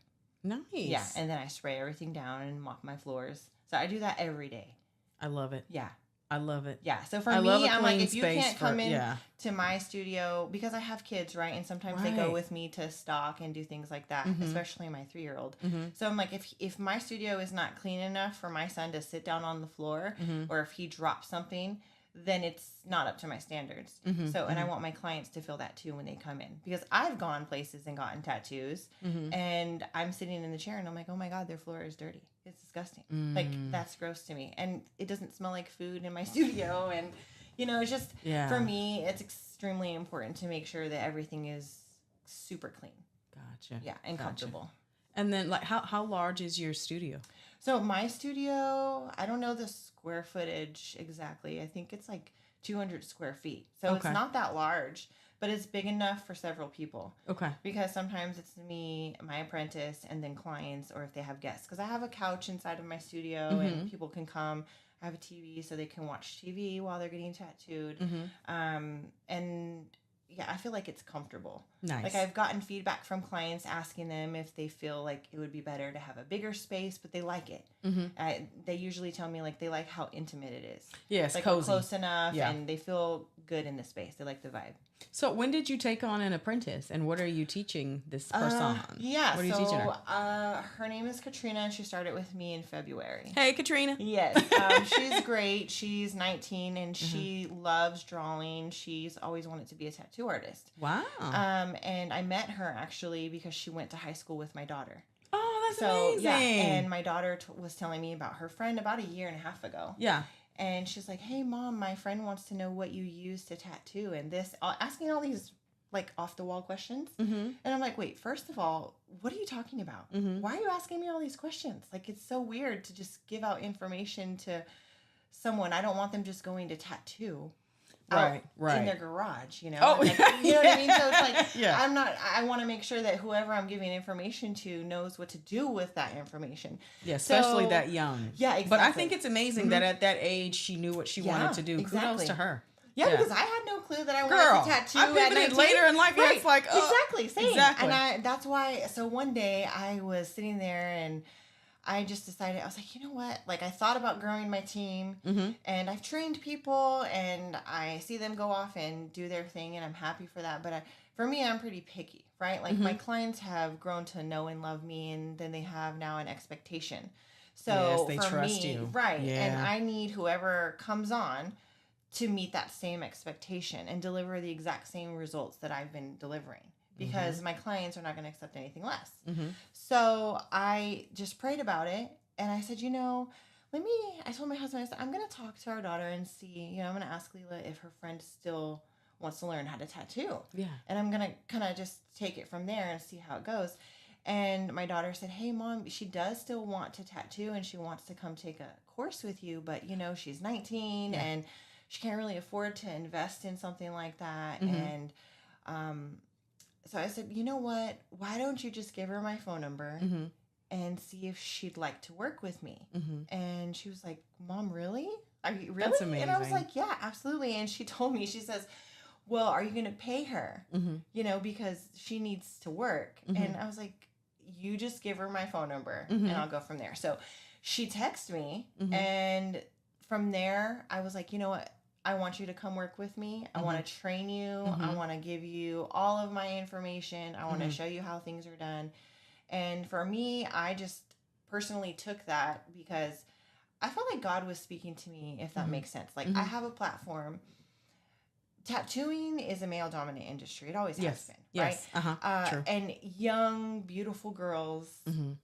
Nice. Yeah. And then I spray everything down and mop my floors. So I do that every day. I love it. Yeah. I love it. Yeah. So for me, I'm like, if you can't come in to my studio, because I have kids, right? And sometimes they go with me to stock and do things like that, especially my 3-year-old. So I'm like, if my studio is not clean enough for my son to sit down on the floor, or if he drops something, then it's not up to my standards. So, and I want my clients to feel that too when they come in, because I've gone places and gotten tattoos and I'm sitting in the chair and I'm like, oh my God, their floor is dirty. It's disgusting. Like, that's gross to me. And it doesn't smell like food in my studio. And, it's just, for me, it's extremely important to make sure that everything is super clean. Gotcha. Yeah. And comfortable. And then like, how large is your studio? So my studio, I don't know the square footage exactly. I think it's like 200 square feet. So it's not that large, but it's big enough for several people. Okay. Because sometimes it's me, my apprentice, and then clients, or if they have guests. Because I have a couch inside of my studio and people can come. I have a TV so they can watch TV while they're getting tattooed. And yeah, I feel like it's comfortable. Nice. Like, I've gotten feedback from clients asking them if they feel like it would be better to have a bigger space, but they like it. They usually tell me like they like how intimate it is. Yes, like cozy. Close enough, and they feel good in the space. They like the vibe. So when did you take on an apprentice, and what are you teaching this person? Yeah, what are you teaching her? Her name is Katrina, and she started with me in February. Hey, Katrina. Yes, she's great. She's 19, and she loves drawing. She's always wanted to be a tattoo artist. Wow. And I met her actually because she went to high school with my daughter. Oh, That's amazing. Yeah, and my daughter was telling me about her friend about a year and a half ago. Yeah. And she's like, hey, Mom, my friend wants to know what you use to tattoo. And asking all these, like, off-the-wall questions. Mm-hmm. And I'm like, wait, first of all, what are you talking about? Mm-hmm. Why are you asking me all these questions? Like, it's so weird to just give out information to someone. I don't want them just going to tattoo. Right. In their garage, you know? Oh, like, you know what I mean? So it's like, yeah. I want to make sure that whoever I'm giving information to knows what to do with that information. Yeah, especially that young. Yeah, exactly. But I think it's amazing that at that age, she knew what she wanted to do. Exactly. Kudos to her. Yeah, because I had no clue that I wanted to tattoo I pivoted later in life. Right. It's like, exactly, same. Exactly. And that's why, so one day I was sitting there and I just decided, I was like, you know what? Like, I thought about growing my team, and I've trained people, and I see them go off and do their thing, and I'm happy for that. But for me, I'm pretty picky, right? Like, my clients have grown to know and love me, and then they have now an expectation. So yes, they trust you. Right. Yeah. And I need whoever comes on to meet that same expectation and deliver the exact same results that I've been delivering. Because my clients are not going to accept anything less. So I just prayed about it. And I said, I told my husband, I said, I'm going to talk to our daughter and see, I'm going to ask Leela if her friend still wants to learn how to tattoo. Yeah. And I'm going to kind of just take it from there and see how it goes. And my daughter said, hey, Mom, she does still want to tattoo and she wants to come take a course with you. But, she's 19 and she can't really afford to invest in something like that. And, so I said, you know what? Why don't you just give her my phone number and see if she'd like to work with me? And she was like, Mom, really? Are you really? That's amazing. And I was like, yeah, absolutely. And she told me, she says, well, are you going to pay her? Because she needs to work. And I was like, you just give her my phone number and I'll go from there. So she texted me and from there I was like, you know what? I want you to come work with me. I want to train you. I want to give you all of my information. I want to show you how things are done. And for me, I just personally took that because I felt like God was speaking to me, if that makes sense. Like, I have a platform. Tattooing is a male-dominant industry. It always has been, right? Yes. True. And young, beautiful girls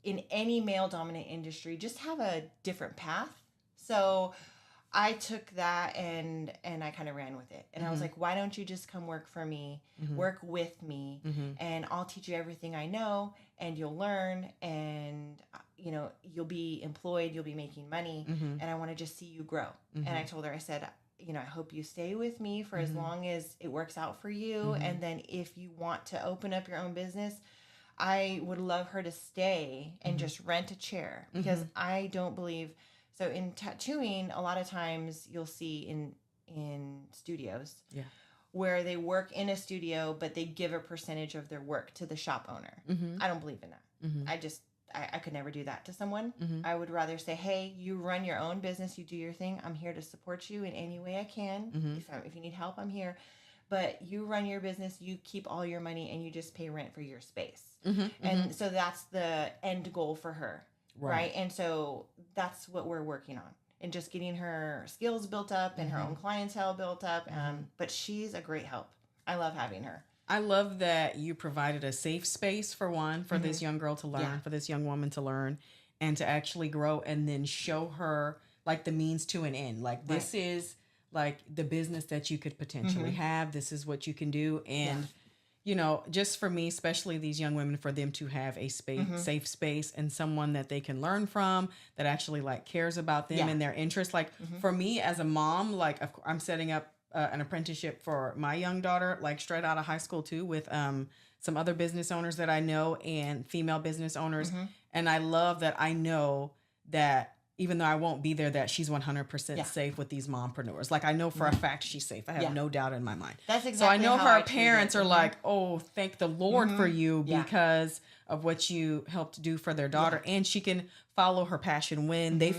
in any male-dominant industry just have a different path. So I took that and I kind of ran with it. And I was like, why don't you just come work for me, work with me, and I'll teach you everything I know, and you'll learn, and, you'll be employed, you'll be making money, and I want to just see you grow. And I told her, I said, I hope you stay with me for as long as it works out for you. And then if you want to open up your own business, I would love her to stay and just rent a chair, because I don't believe... So in tattooing, a lot of times you'll see in studios where they work in a studio, but they give a percentage of their work to the shop owner. I don't believe in that. I could never do that to someone. I would rather say, hey, you run your own business, you do your thing. I'm here to support you in any way I can. If you need help, I'm here. But you run your business, you keep all your money, and you just pay rent for your space. And so that's the end goal for her. Right. And so that's what we're working on, and just getting her skills built up and her own clientele built up. But she's a great help. I love having her. I love that you provided a safe space for this young girl to learn, for this young woman to learn and to actually grow, and then show her like the means to an end. Like, this is like the business that you could potentially have. This is what you can do. And just for me, especially these young women, for them to have a safe space and someone that they can learn from, that actually like cares about them and their interests. Like for me as a mom, like I'm setting up an apprenticeship for my young daughter, like straight out of high school too, with some other business owners that I know and female business owners. And I love that I know that even though I won't be there, that she's 100% safe with these mompreneurs. Like, I know for a fact she's safe. I have no doubt in my mind. That's exactly so I know how her parents are like, oh, thank the Lord for you because of what you helped do for their daughter. And she can follow her passion when they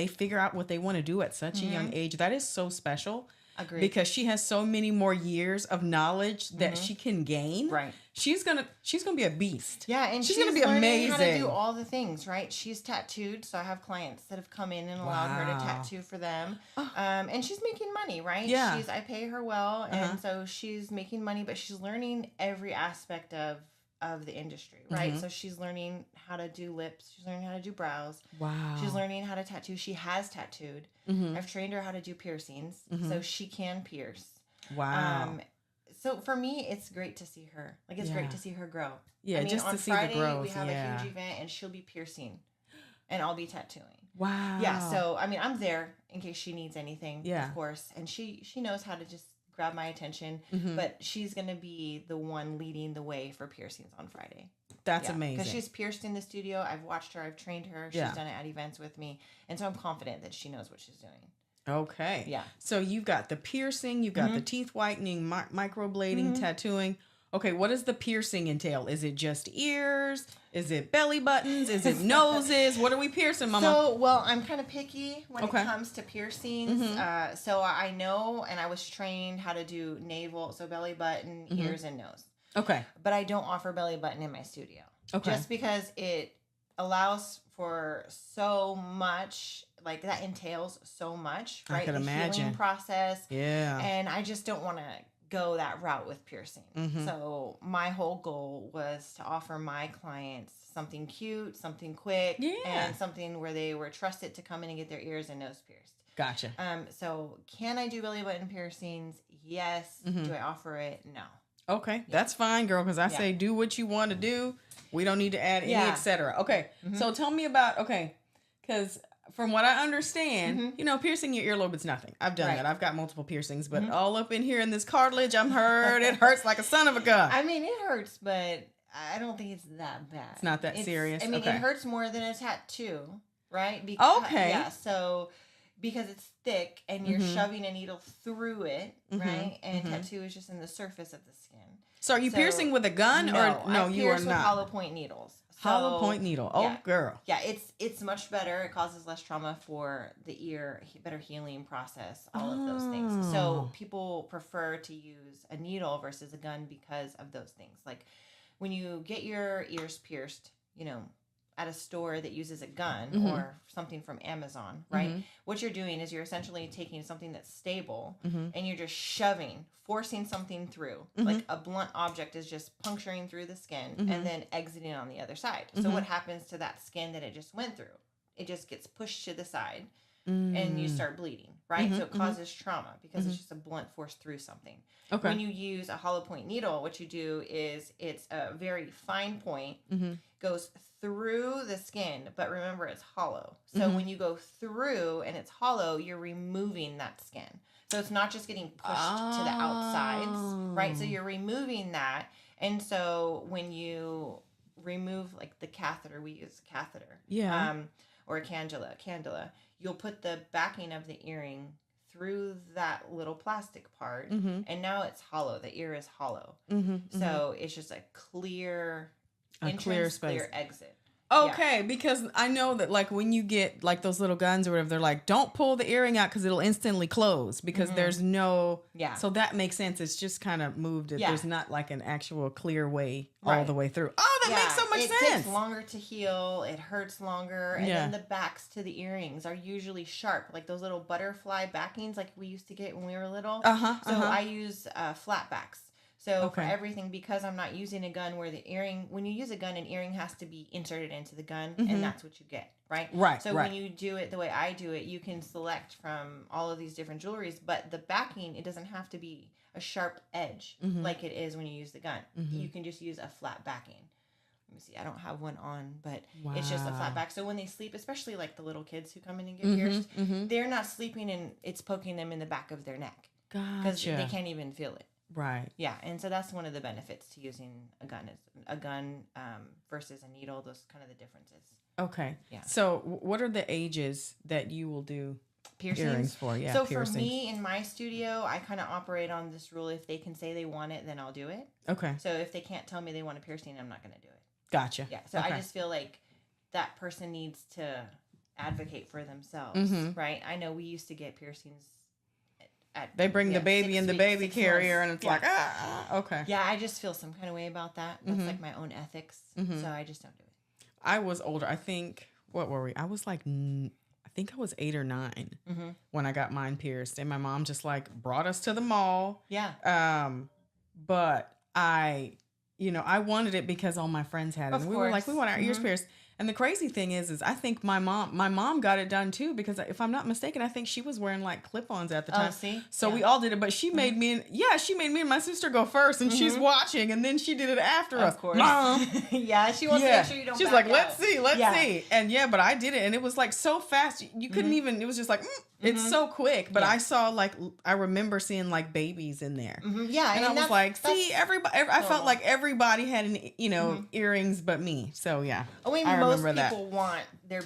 figure out what they want to do at such a young age. That is so special. Agreed. Because she has so many more years of knowledge that she can gain. Right. She's gonna be a beast. Yeah, and she's gonna be amazing. How to do all the things, right? She's tattooed, so I have clients that have come in and allowed her to tattoo for them. And she's making money, right? Yeah. I pay her well, and so she's making money, but she's learning every aspect of of the industry, right? So she's learning how to do lips. She's learning how to do brows. Wow. She's learning how to tattoo. She has tattooed. I've trained her how to do piercings, so she can pierce. Wow. So for me, it's great to see her. Like, it's great to see her grow. Yeah, I mean, just on to see Friday, the growth. we have a huge event, and she'll be piercing, and I'll be tattooing. Wow. Yeah, so, I mean, I'm there in case she needs anything, of course. And she knows how to just grab my attention, but she's going to be the one leading the way for piercings on Friday. That's amazing. Because she's pierced in the studio. I've watched her. I've trained her. She's done it at events with me. And so I'm confident that she knows what she's doing. Okay. Yeah. So you've got the piercing, you've got the teeth whitening, microblading, tattooing. Okay, what does the piercing entail? Is it just ears? Is it belly buttons? Is it noses? What are we piercing, Mama? So, well, I'm kind of picky when it comes to piercings. So I know, and I was trained how to do navel, so belly button, ears, and nose. Okay. But I don't offer belly button in my studio. Okay. Just because it allows for so much, like that entails so much, right? I can imagine. Healing process. Yeah. And I just don't want to go that route with piercing. So my whole goal was to offer my clients something cute, something quick, and something where they were trusted to come in and get their ears and nose pierced. Gotcha. So can I do belly button piercings? Yes. Do I offer it? No. Okay, that's fine, girl, because I say do what you want to do. We don't need to add any, etc. Okay, so tell me about, because from what I understand, you know, piercing your earlobe is nothing. I've done that. I've got multiple piercings, but all up in here in this cartilage, I'm hurt. It hurts like a son of a gun. I mean, it hurts, but I don't think it's that bad. It's not that serious. I mean, it hurts more than a tattoo, right? Yeah, so because it's thick and you're shoving a needle through it, right? And tattoo is just in the surface of the skin. So are you piercing with a gun or no? You are with not. Hollow point needles. Hollow point needle. Oh, girl. Yeah, it's much better. It causes less trauma for the ear, better healing process, all of those things. So people prefer to use a needle versus a gun because of those things. Like when you get your ears pierced, you know, at a store that uses a gun or something from Amazon, right? What you're doing is you're essentially taking something that's stable and you're just forcing something through. Like a blunt object is just puncturing through the skin and then exiting on the other side. So what happens to that skin that it just went through? It just gets pushed to the side and you start bleeding, right? So it causes trauma because it's just a blunt force through something. Okay. When you use a hollow point needle, what you do is it's a very fine point, goes through the skin, but remember it's hollow. So when you go through and it's hollow, you're removing that skin. So it's not just getting pushed to the outsides, right? So you're removing that. And so when you remove like the catheter, we use a catheter. Yeah. Or a candula, you'll put the backing of the earring through that little plastic part, and now it's hollow. The ear is hollow. So it's just a clear entrance, clear exit. Okay, because I know that like when you get like those little guns or whatever, they're like, don't pull the earring out because it'll instantly close because there's no. Yeah. So that makes sense. It's just kind of moved. There's not like an actual clear way all the way through. Oh, that makes so much sense. It takes longer to heal. It hurts longer. And then the backs to the earrings are usually sharp, like those little butterfly backings like we used to get when we were little. So I use flat backs. So for everything, because I'm not using a gun where the earring, when you use a gun, an earring has to be inserted into the gun, and that's what you get, right? Right. So when you do it the way I do it, you can select from all of these different jewelries, but the backing, it doesn't have to be a sharp edge like it is when you use the gun. You can just use a flat backing. Let me see. I don't have one on, but it's just a flat back. So when they sleep, especially like the little kids who come in and get pierced, they're not sleeping and it's poking them in the back of their neck. Because they can't even feel it. Right. Yeah, and so that's one of the benefits to using a gun versus a needle. Those kind of the differences. Okay. Yeah. So what are the ages that you will do earrings for? Yeah. So piercings. For me in my studio, I kind of operate on this rule: if they can say they want it, then I'll do it. Okay. So if they can't tell me they want a piercing, I'm not going to do it. Gotcha. Yeah. So I just feel like that person needs to advocate for themselves, right? I know we used to get piercings. They bring the baby in the baby carrier and it's like, okay. Yeah, I just feel some kind of way about that. That's like my own ethics. So I just don't do it. I was older. I think, what were we? I was like, I think I was 8 or 9 when I got mine pierced. And my mom just like brought us to the mall. Yeah. But I I wanted it because all my friends had it. And we were like, we want our ears pierced. And the crazy thing is I think my mom got it done too, because if I'm not mistaken, I think she was wearing like clip-ons at the time. Oh, see? So we all did it, but she made me and my sister go first, and she's watching, and then she did it after us. Of course. Mom. Yeah, she wants to make sure you don't She's back like, let's see. And but I did it, and it was like so fast. You couldn't even, it was just like, it's so quick. But I saw I remember seeing like babies in there. Yeah. And I was like, see, everybody, I felt like everybody had earrings but me. So yeah. I remember most people want their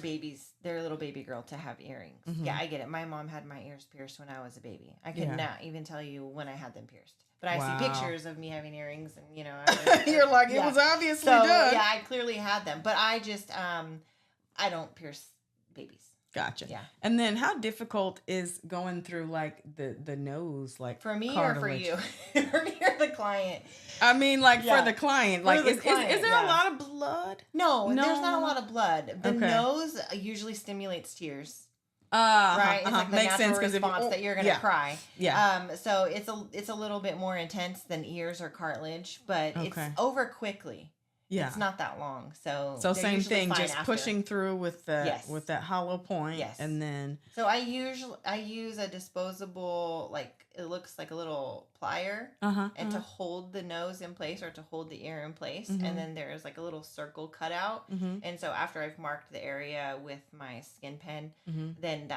little baby girl to have earrings. Yeah, I get it. My mom had my ears pierced when I was a baby. I could not even tell you when I had them pierced. But I see pictures of me having earrings, and you're like, it was obviously done. Yeah, I clearly had them. But I just I don't pierce babies. Gotcha. Yeah. And then how difficult is going through like the nose, like for me cartilage? Or for you? For me or the client? I mean, like for the client, like is there a lot of blood? No, there's not a lot of blood. The nose usually stimulates tears. Right. It's like the makes natural sense response that you're gonna cry. Yeah. So it's a little bit more intense than ears or cartilage, but it's over quickly. Yeah. It's not that long. So same thing, just pushing through with that hollow point. Yes. And then so I use a disposable, like it looks like a little plier and to hold the nose in place or to hold the ear in place. And then there's like a little circle cut out. And so after I've marked the area with my skin pen, then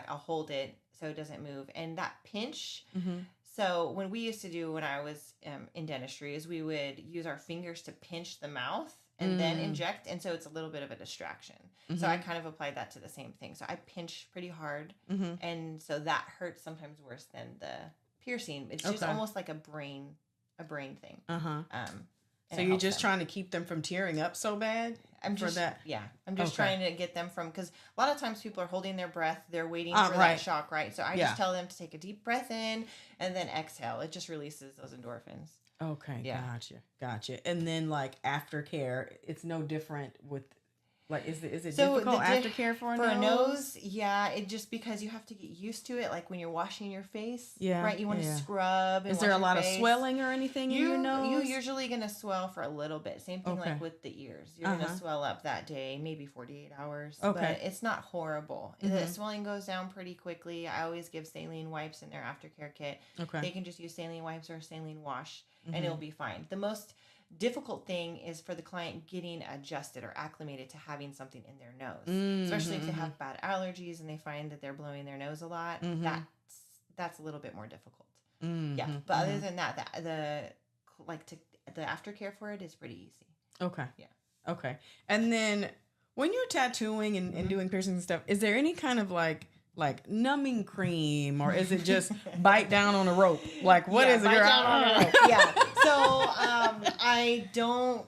I'll hold it so it doesn't move. And that pinch, so when we used to do when I was in dentistry is we would use our fingers to pinch the mouth and then inject. And so it's a little bit of a distraction. So I kind of applied that to the same thing. So I pinch pretty hard. And so that hurts sometimes worse than the piercing. It's just almost like a brain thing. So you're just trying to keep them from tearing up so bad? I'm just trying to get them from, because a lot of times people are holding their breath, they're waiting for that shock, right? So I just tell them to take a deep breath in and then exhale. It just releases those endorphins. Okay, gotcha. And then like aftercare, it's no different with. Like, is it difficult aftercare for a nose? For a nose, yeah. It just because you have to get used to it. Like when you're washing your face, yeah, right? You want to scrub. And is there a lot of swelling or anything in your nose? You're usually gonna swell for a little bit. Same thing like with the ears. You're gonna swell up that day, maybe 48 hours. Okay, but it's not horrible. The swelling goes down pretty quickly. I always give saline wipes in their aftercare kit. Okay, they can just use saline wipes or a saline wash, and it'll be fine. The most difficult thing is for the client getting adjusted or acclimated to having something in their nose, especially if they have bad allergies and they find that they're blowing their nose a lot. That's a little bit more difficult. But other than that, the aftercare for it is pretty easy. Okay. And then when you're tattooing and doing piercings and stuff, is there any kind of like numbing cream, or is it just bite down on a rope? Like what is it? Bite down on a rope. Yeah. So I don't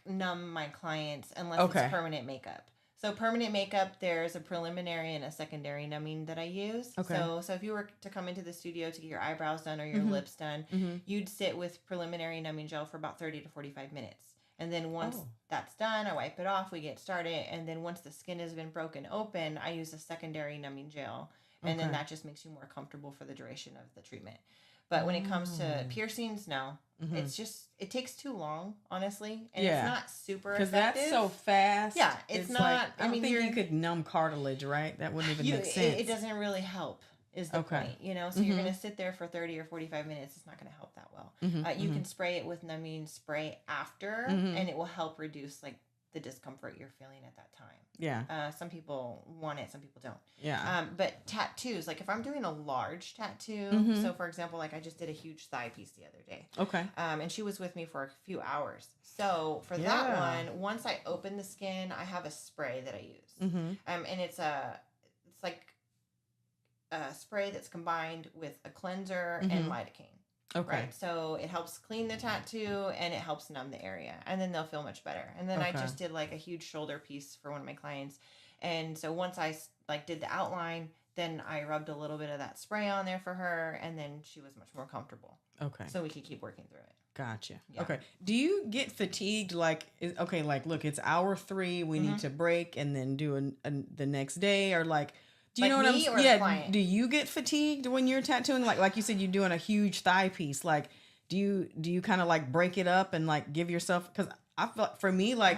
numb my clients unless it's permanent makeup. So permanent makeup, there's a preliminary and a secondary numbing that I use. Okay. So if you were to come into the studio to get your eyebrows done or your lips done, you'd sit with preliminary numbing gel for about 30 to 45 minutes. And then once that's done, I wipe it off, we get started. And then once the skin has been broken open, I use a secondary numbing gel. And then that just makes you more comfortable for the duration of the treatment. But when it comes to piercings, no. It's just, it takes too long, honestly. And it's not super effective. Because that's so fast. Yeah, it's not. Like, I think you could numb cartilage, right? That wouldn't even make sense. It doesn't really help. Is the point, So you're going to sit there for 30 or 45 minutes. It's not going to help that well. You can spray it with numbing spray after, and it will help reduce the discomfort you're feeling at that time. Yeah. Some people want it, some people don't. Yeah. But tattoos, if I'm doing a large tattoo, so for example, I just did a huge thigh piece the other day. Okay. And she was with me for a few hours. So for that one, once I open the skin, I have a spray that I use. And it's like a spray that's combined with a cleanser and lidocaine. Okay. Right? So it helps clean the tattoo and it helps numb the area. And then they'll feel much better. And then I just did a huge shoulder piece for one of my clients. And so once I did the outline, then I rubbed a little bit of that spray on there for her. And then she was much more comfortable. Okay. So we could keep working through it. Gotcha. Yeah. Okay. Do you get fatigued? Look, it's hour 3. We need to break and then do the next day, or do you know what I'm saying? Yeah. Do you get fatigued when you're tattooing? Like you said, you're doing a huge thigh piece. do you kind of like break it up and like give yourself, because I feel like for me, like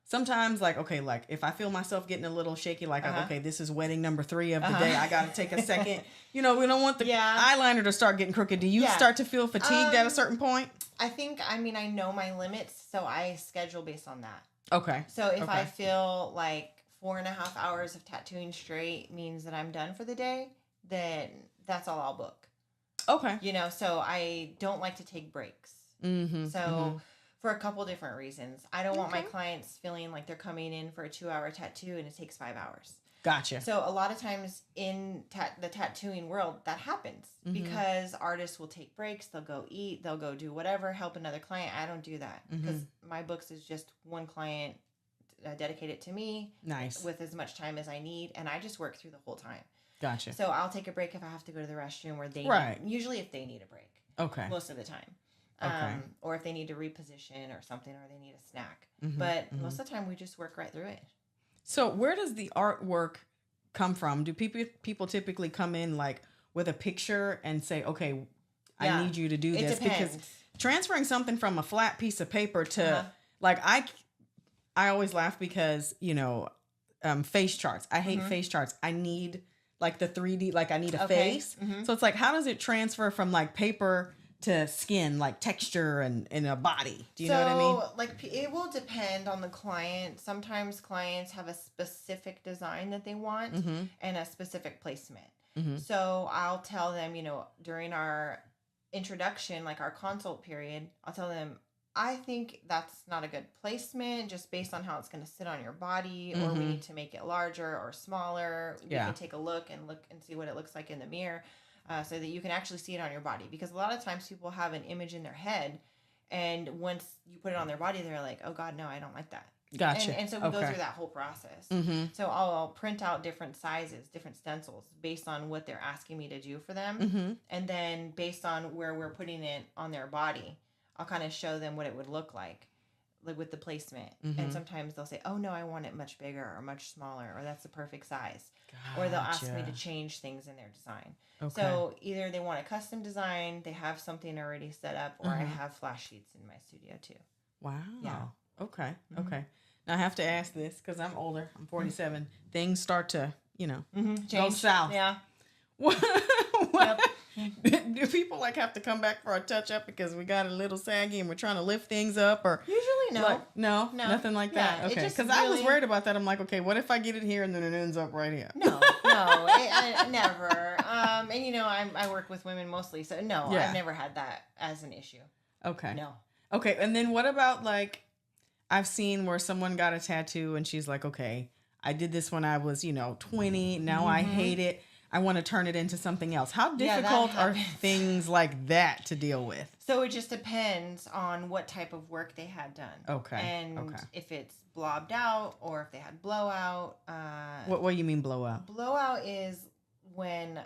sometimes like, okay, like if I feel myself getting a little shaky, like, okay, this is wedding number 3 of the day, I got to take a second. You know, we don't want the eyeliner to start getting crooked. Do you start to feel fatigued at a certain point? I know my limits, so I schedule based on that. Okay. So if I feel like 4.5 hours of tattooing straight means that I'm done for the day, then that's all I'll book. Okay. You know, so I don't like to take breaks. For a couple different reasons. I don't want my clients feeling like they're coming in for a 2-hour tattoo and it takes 5 hours. Gotcha. So a lot of times in the tattooing world, that happens because artists will take breaks. They'll go eat. They'll go do whatever, help another client. I don't do that because my books is just one client dedicated to me. Nice. With as much time as I need. And I just work through the whole time. Gotcha. So I'll take a break if I have to go to the restroom or they usually if they need a break. Okay. Most of the time. Or if they need to reposition or something, or they need a snack. But most of the time, we just work right through it. So where does the artwork come from? Do people typically come in like with a picture and say, okay, I need you to do this? Depends. Because transferring something from a flat piece of paper to like, I always laugh because, you know, face charts. I hate face charts. I need like the 3D, like I need a face. So it's like, how does it transfer from like paper to skin, like texture and a body? Do you know what I mean? Like, it will depend on the client. Sometimes clients have a specific design that they want and a specific placement. So I'll tell them, you know, during our introduction, like our consult period, I'll tell them, I think that's not a good placement just based on how it's going to sit on your body, or we need to make it larger or smaller. You can take a look and see what it looks like in the mirror. So that you can actually see it on your body. Because a lot of times people have an image in their head, and once you put it on their body, they're like, oh God, no, I don't like that. Gotcha. And so we go through that whole process. So I'll print out different sizes, different stencils based on what they're asking me to do for them. And then based on where we're putting it on their body, I'll kind of show them what it would look like with the placement. And sometimes they'll say, oh no, I want it much bigger or much smaller, or that's the perfect size. Gotcha. Or they'll ask me to change things in their design. Okay. So either they want a custom design, they have something already set up, or I have flash sheets in my studio too. Wow. Yeah. Okay. Okay. Now I have to ask this because I'm older. I'm 47. Things start to, you know, go south. Yeah. Do people like have to come back for a touch up because we got a little saggy and we're trying to lift things up, or usually no, like, no, nothing like that. Okay, because I was worried about that. I'm like, okay, what if I get it here and then it ends up right here? No, I never. And you know, I work with women mostly, so no, I've never had that as an issue. Okay, no. Okay, and then what about like, I've seen where someone got a tattoo and she's like, okay, I did this when I was, 20. Now I hate it. I want to turn it into something else. How difficult are things like that to deal with? So it just depends on what type of work they had done. Okay. And if it's blobbed out or if they had blowout. What do you mean blowout? Blowout is when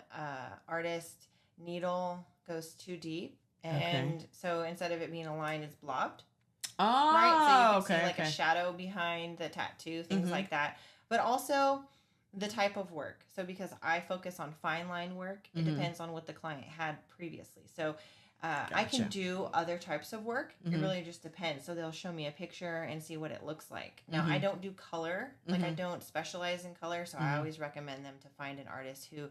artist needle goes too deep. And so instead of it being a line, it's blobbed. Oh, right? So you can see like a shadow behind the tattoo, things like that. But also the type of work. So because I focus on fine line work, it depends on what the client had previously. So I can do other types of work. It really just depends. So they'll show me a picture and see what it looks like. Now, I don't do color. Like I don't specialize in color. So I always recommend them to find an artist who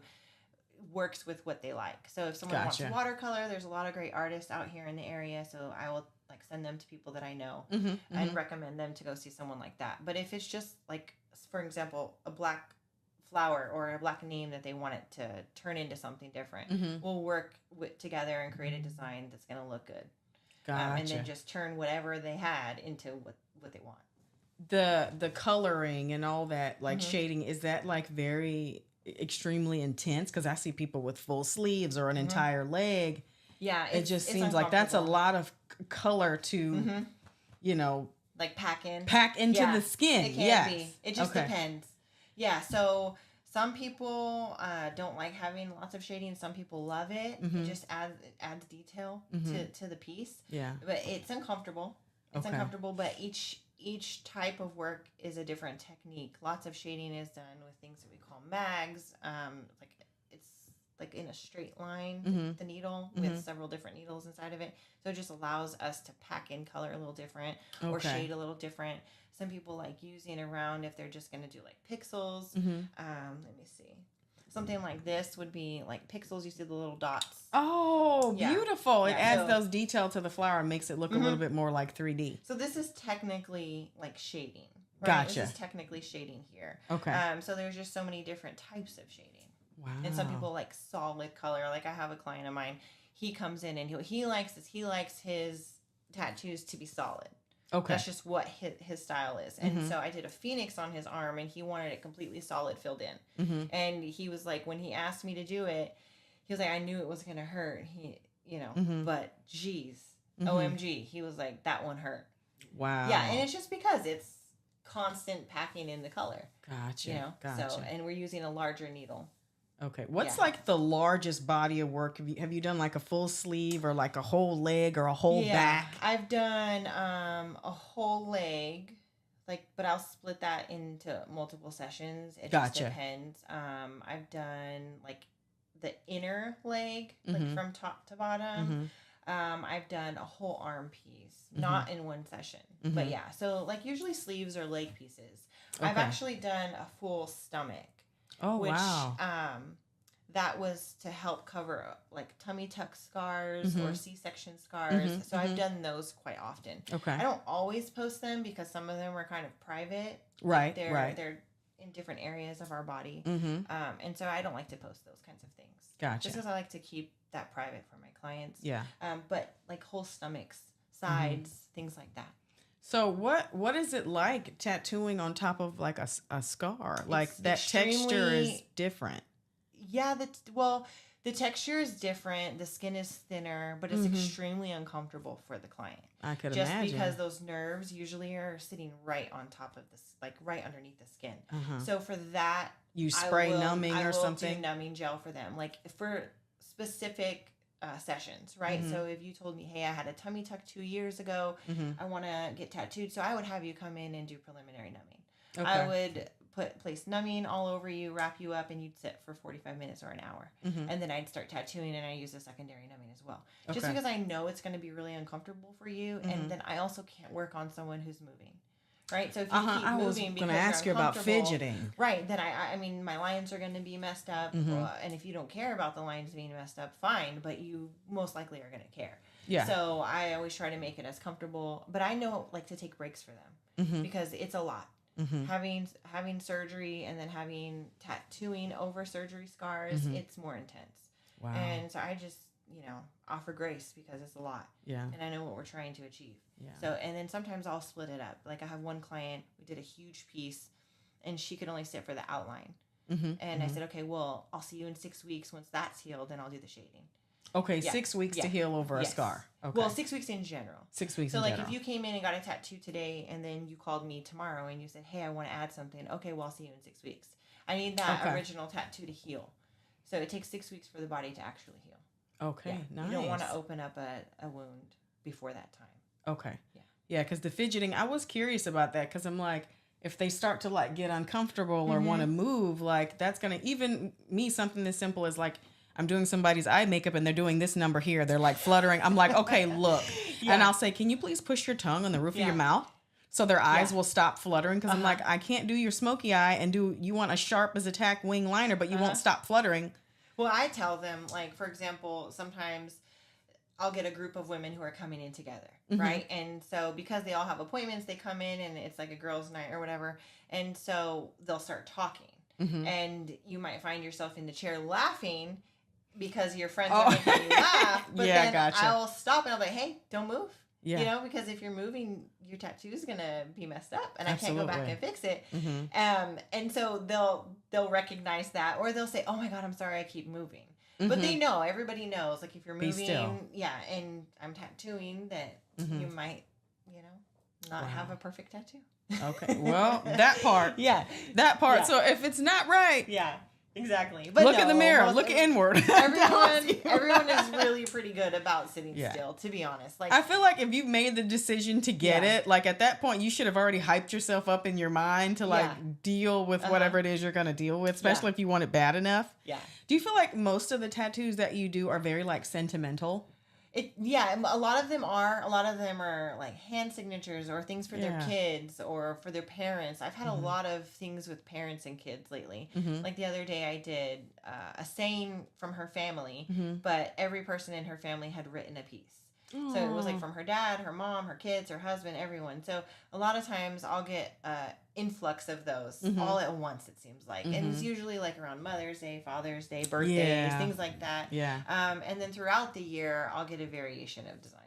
works with what they like. So if someone wants watercolor, there's a lot of great artists out here in the area. So I will like send them to people that I know and recommend them to go see someone like that. But if it's just like, for example, a black flower or a black name that they want it to turn into something different, we'll work together and create a design that's going to look good. Gotcha. And then just turn whatever they had into what they want. The coloring and all that, like shading, is that like very extremely intense? Because I see people with full sleeves or an entire leg. Yeah, it just seems like that's a lot of color to, like pack into the skin. It can be. It just depends. Yeah, so some people don't like having lots of shading. Some people love it. It just adds detail to the piece. Yeah, but it's uncomfortable. It's uncomfortable, but each type of work is a different technique. Lots of shading is done with things that we call mags. It's like in a straight line, the needle with several different needles inside of it. So it just allows us to pack in color a little different or shade a little different. Some people like using around if they're just going to do like pixels. Let me see. Something like this would be like pixels. You see the little dots. Oh, beautiful. It adds those detail to the flower and makes it look a little bit more like 3D. So this is technically like shading. Right? Gotcha. This is technically shading here. Okay. So there's just so many different types of shading. Wow. And some people like solid color. Like I have a client of mine. He comes in and he likes his tattoos to be solid. Okay. That's just what his style is. And so I did a phoenix on his arm and he wanted it completely solid filled in. And he was like, when he asked me to do it, he was like, I knew it was going to hurt. But geez, OMG. He was like, that one hurt. Wow. Yeah. And it's just because it's constant packing in the color. Gotcha. So, and we're using a larger needle. Okay. What's like the largest body of work? Have you done like a full sleeve or like a whole leg or a whole back? I've done a whole leg, but I'll split that into multiple sessions. It just depends. I've done like the inner leg, like from top to bottom. I've done a whole arm piece, not in one session, but yeah. So like usually sleeves or leg pieces. Okay. I've actually done a full stomach. Oh, wow. That was to help cover like tummy tuck scars or C-section scars. So I've done those quite often. Okay. I don't always post them because some of them are kind of private. Right. They're in different areas of our body. And so I don't like to post those kinds of things. Gotcha. Just because I like to keep that private for my clients. Yeah. But like whole stomachs, sides, things like that. So what is it like tattooing on top of like a scar? Like that texture is different. Yeah, the texture is different. The skin is thinner, but it's extremely uncomfortable for the client. I could imagine. Just because those nerves usually are sitting right on top of this, like right underneath the skin. So for that, you spray numbing or something? I will do numbing gel for them. Like for specific sessions, right? So if you told me, hey, I had a tummy tuck 2 years ago, I want to get tattooed, so I would have you come in and do preliminary numbing. Okay. I would place numbing all over you, wrap you up, and you'd sit for 45 minutes or an hour. And then I'd start tattooing, and I use a secondary numbing as well. Okay. Just because I know it's going to be really uncomfortable for you, and then I also can't work on someone who's moving. Right, so if you keep moving because you're ask you about fidgeting, right? Then I mean, my lines are going to be messed up, and if you don't care about the lines being messed up, fine. But you most likely are going to care. Yeah. So I always try to make it as comfortable, but I know like to take breaks for them because it's a lot. Having surgery and then having tattooing over surgery scars, it's more intense. Wow. And so I just offer grace because it's a lot. Yeah. And I know what we're trying to achieve. Yeah. So, and then sometimes I'll split it up. Like I have one client, we did a huge piece and she could only sit for the outline. And I said, okay, well, I'll see you in 6 weeks. Once that's healed, then I'll do the shading. Okay. Yeah. 6 weeks to heal over a scar. Okay. Well, 6 weeks in general. 6 weeks in general. So like if you came in and got a tattoo today and then you called me tomorrow and you said, hey, I want to add something. Okay, well, I'll see you in 6 weeks. I need that original tattoo to heal. So it takes 6 weeks for the body to actually heal. Okay, nice. You don't want to open up a wound before that time. Okay. Yeah, because the fidgeting, I was curious about that because I'm like, if they start to like get uncomfortable or want to move, like that's going to, even me, something as simple as like, I'm doing somebody's eye makeup and they're doing this number here. They're like fluttering. I'm like, okay, look. And I'll say, can you please push your tongue on the roof of your mouth? So their eyes will stop fluttering because I'm like, I can't do your smoky eye and you want a sharp as a tack wing liner, but you won't stop fluttering. Well, I tell them, like, for example, sometimes I'll get a group of women who are coming in together, right? And so because they all have appointments, they come in and it's like a girls' night or whatever. And so they'll start talking. And you might find yourself in the chair laughing because your friends are making you laugh. But then gotcha. I'll stop and I'll be like, hey, don't move. Yeah. Because if you're moving, your tattoo is going to be messed up and I can't go back and fix it. And so they'll recognize that, or they'll say, oh my God, I'm sorry, I keep moving. But they know, everybody knows, like if you're moving, and I'm tattooing, that you might, not have a perfect tattoo. Okay. Well, that part. That part. Yeah. So if it's not right. Exactly. But look in the mirror. Look inward. Everyone is really pretty good about sitting still, to be honest. Like, I feel like if you made the decision to get it, like at that point, you should have already hyped yourself up in your mind to like deal with whatever it is you're going to deal with, especially if you want it bad enough. Yeah. Do you feel like most of the tattoos that you do are very like sentimental? A lot of them are. A lot of them are like hand signatures or things for their kids or for their parents. I've had a lot of things with parents and kids lately. Like the other day I did a saying from her family, but every person in her family had written a piece. Aww. So it was like from her dad, her mom, her kids, her husband, everyone. So a lot of times I'll get influx of those all at once, it seems like. And it's usually like around Mother's Day, Father's Day, birthdays, things like that. Yeah. And then throughout the year, I'll get a variation of designs.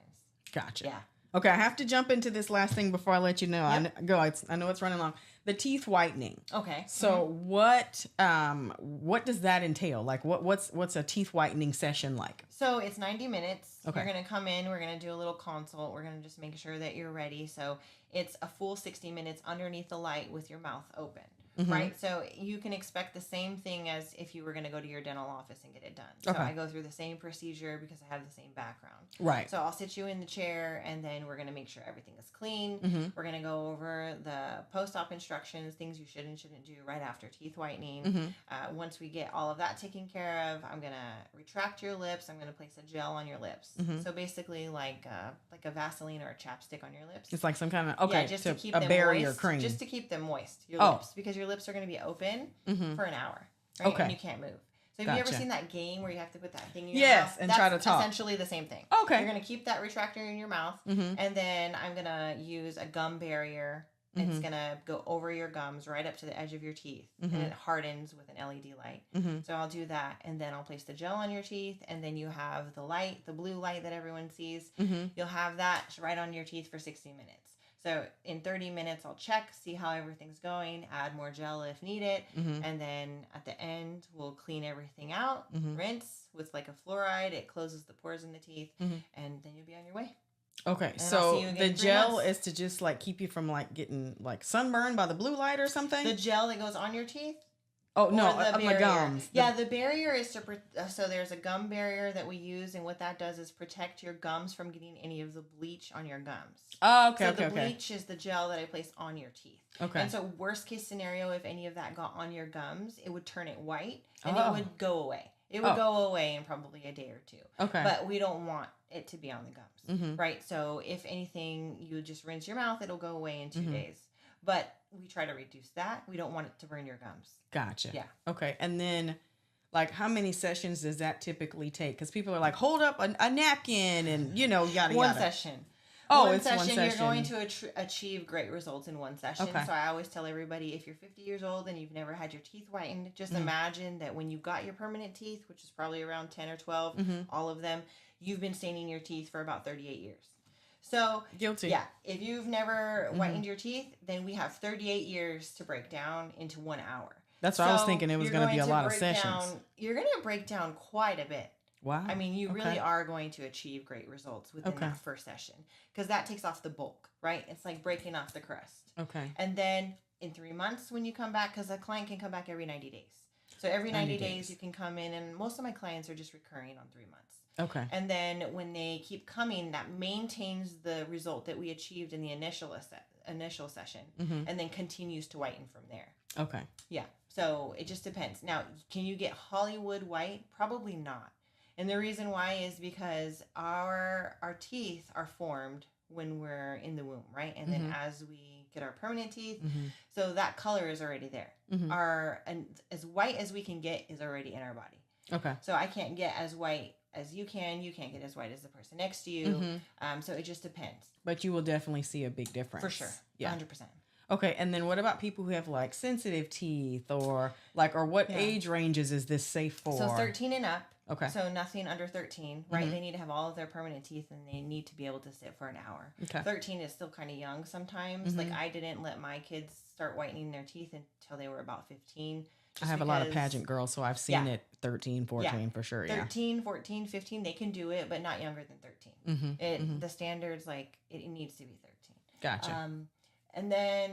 Gotcha. Yeah. Okay, I have to jump into this last thing before I let you know. Yep. I know it's running long. The teeth whitening. Okay. So what does that entail? Like what's a teeth whitening session like? So it's 90 minutes. Okay. You're going to come in. We're going to do a little consult. We're going to just make sure that you're ready. So it's a full 60 minutes underneath the light with your mouth open. Right? So you can expect the same thing as if you were going to go to your dental office and get it done. So I go through the same procedure because I have the same background. Right. So I'll sit you in the chair and then we're going to make sure everything is clean. We're going to go over the post-op instructions, things you should and shouldn't do right after teeth whitening. Once we get all of that taken care of, I'm going to retract your lips. I'm going to place a gel on your lips. So basically like a Vaseline or a chapstick on your lips. It's like some kind of, just to keep them barrier moist, cream. Just to keep them moist, your lips, because your lips are going to be open for an hour, right? Okay. And you can't move. So have you ever seen that game where you have to put that thing in your mouth? And try to talk. Essentially the same thing. Okay. You're going to keep that retractor in your mouth, and then I'm going to use a gum barrier. It's going to go over your gums right up to the edge of your teeth, and it hardens with an LED light. So I'll do that, and then I'll place the gel on your teeth, and then you have the light, the blue light that everyone sees. You'll have that right on your teeth for 60 minutes. So in 30 minutes, I'll check, see how everything's going, add more gel if needed, and then at the end, we'll clean everything out, rinse with like a fluoride. It closes the pores in the teeth, and then you'll be on your way. Okay, and so the gel is to just like keep you from like getting like sunburned by the blue light or something? The gel that goes on your teeth? Oh, no, the gums. Yeah, the barrier is so there's a gum barrier that we use, and what that does is protect your gums from getting any of the bleach on your gums. Oh, okay, so the bleach is the gel that I place on your teeth. Okay. And so worst case scenario, if any of that got on your gums, it would turn it white, and it would go away. It would go away in probably a day or two. Okay. But we don't want it to be on the gums, right? So if anything, you just rinse your mouth, it'll go away in 2 days. But we try to reduce that. We don't want it to burn your gums. Gotcha. Yeah. Okay. And then, like, how many sessions does that typically take? Because people are like, hold up a napkin and, yada, yada. One session. One session. You're going to achieve great results in one session. Okay. So I always tell everybody, if you're 50 years old and you've never had your teeth whitened, just imagine that when you got your permanent teeth, which is probably around 10 or 12, all of them, you've been staining your teeth for about 38 years. So, guilty. Yeah, if you've never whitened your teeth, then we have 38 years to break down into 1 hour. That's what I was thinking. It was going to be a lot of sessions. You're going to break down quite a bit. Wow. I mean, you really are going to achieve great results within that first session, because that takes off the bulk, right? It's like breaking off the crust. Okay. And then in 3 months when you come back, because a client can come back every 90 days. So every 90 days you can come in, and most of my clients are just recurring on 3 months. Okay. And then when they keep coming, that maintains the result that we achieved in the initial session, and then continues to whiten from there. Okay. Yeah. So it just depends. Now, can you get Hollywood white? Probably not. And the reason why is because our teeth are formed when we're in the womb, right? And then as we get our permanent teeth, so that color is already there. And as white as we can get is already in our body. Okay. So I can't get as white as you can't get as white as the person next to you. So it just depends. But you will definitely see a big difference. For sure. Yeah. 100%. Okay. And then what about people who have like sensitive teeth or what age ranges is this safe for? So 13 and up. Okay. So nothing under 13, right? They need to have all of their permanent teeth, and they need to be able to sit for an hour. Okay. 13 is still kind of young sometimes. Like I didn't let my kids start whitening their teeth until they were about 15. I have a lot of pageant girls, so I've seen it 13, 14 for sure. 13, 14, 15, they can do it, but not younger than 13. The standards, like, it needs to be 13. Gotcha. And then,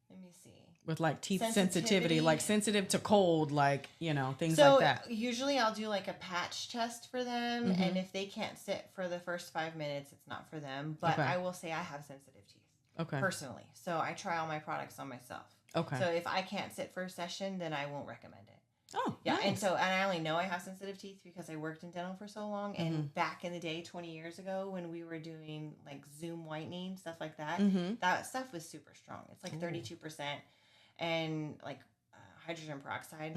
let me see. With like teeth sensitivity, like sensitive to cold, like, things like that. So usually I'll do like a patch test for them. Mm-hmm. And if they can't sit for the first 5 minutes, it's not for them. But I will say I have sensitive teeth. Okay. Personally. So I try all my products on myself. Okay. So if I can't sit for a session, then I won't recommend it. Oh, yeah. Nice. And I only know I have sensitive teeth because I worked in dental for so long. And back in the day, 20 years ago, when we were doing like Zoom whitening, stuff like that, that stuff was super strong. It's like 32%. And like hydrogen peroxide,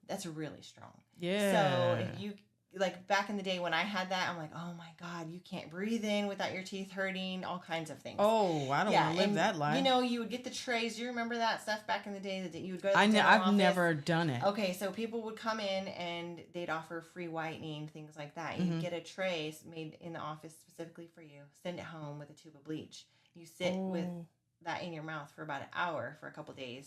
that's really strong. Yeah. So if you, like back in the day when I had that, I'm like, oh my God, you can't breathe in without your teeth hurting, all kinds of things. Oh, I don't want to live that life. You would get the trays. You remember that stuff back in the day that you would go to the dental I've office? never done it. Okay, so people would come in and they'd offer free whitening, things like that. You'd get a tray made in the office specifically for you, send it home with a tube of bleach. You sit with that in your mouth for about an hour for a couple days,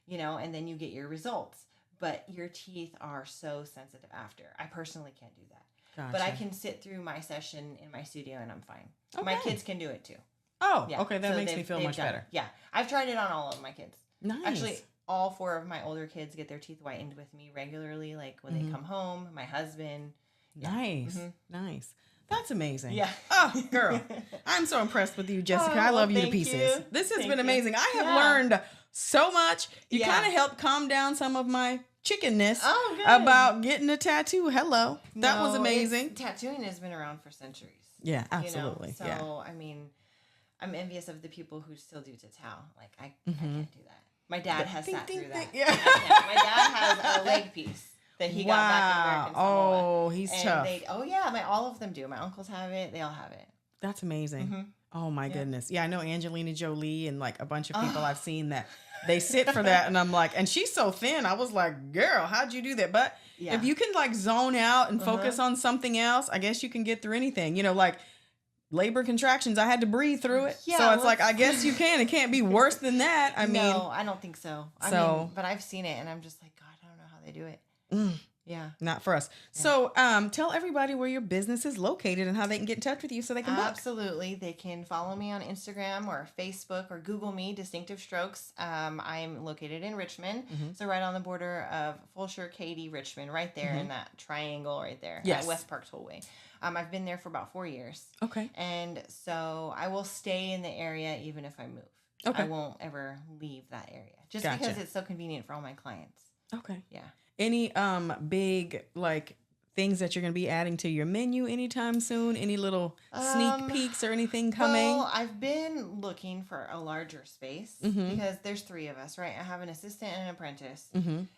and then you get your results. But your teeth are so sensitive after. I personally can't do that. Gotcha. But I can sit through my session in my studio and I'm fine. Okay. My kids can do it too. Oh, yeah. Okay. That makes me feel much better. Yeah. I've tried it on all of my kids. Nice. Actually, all 4 of my older kids get their teeth whitened with me regularly. Like when they come home, my husband. Yeah. Nice. Nice. That's amazing. Yeah. Oh, girl. I'm so impressed with you, Jessica. I love you to pieces. This has been amazing. I have learned so much. You kind of helped calm down some of my chickenness about getting a tattoo. Hello. That was amazing. Tattooing has been around for centuries. Yeah, absolutely. So, I mean, I'm envious of the people who still do tattoo. Like, I can't do that. My dad has sat through that. Yeah. My dad has a leg piece that he got back in American Samoa. Oh, he's tough. All of them do. My uncles have it. They all have it. That's amazing. Oh my goodness. Yeah, I know Angelina Jolie and like a bunch of people I've seen that they sit for that, and I'm like, and she's so thin. I was like, girl, how'd you do that? But if you can like zone out and focus on something else, I guess you can get through anything. Like labor contractions, I had to breathe through it. Yeah, so it's like, I guess you can. It can't be worse than that. I mean, no, I don't think so. But I've seen it and I'm just like, God, I don't know how they do it. Yeah. Not for us. Yeah. So tell everybody where your business is located and how they can get in touch with you so they can book. Absolutely. They can follow me on Instagram or Facebook or Google me, Distinctive Strokes. I'm located in Richmond. So right on the border of Fulshire, Katy, Richmond, right there in that triangle right there at West Park Tollway. I've been there for about 4 years. Okay. And so I will stay in the area even if I move. Okay. I won't ever leave that area just because it's so convenient for all my clients. Okay. Yeah. Any big like things that you're going to be adding to your menu anytime soon? Any little sneak peeks or anything coming? Well, I've been looking for a larger space because there's 3 of us, right? I have an assistant and an apprentice.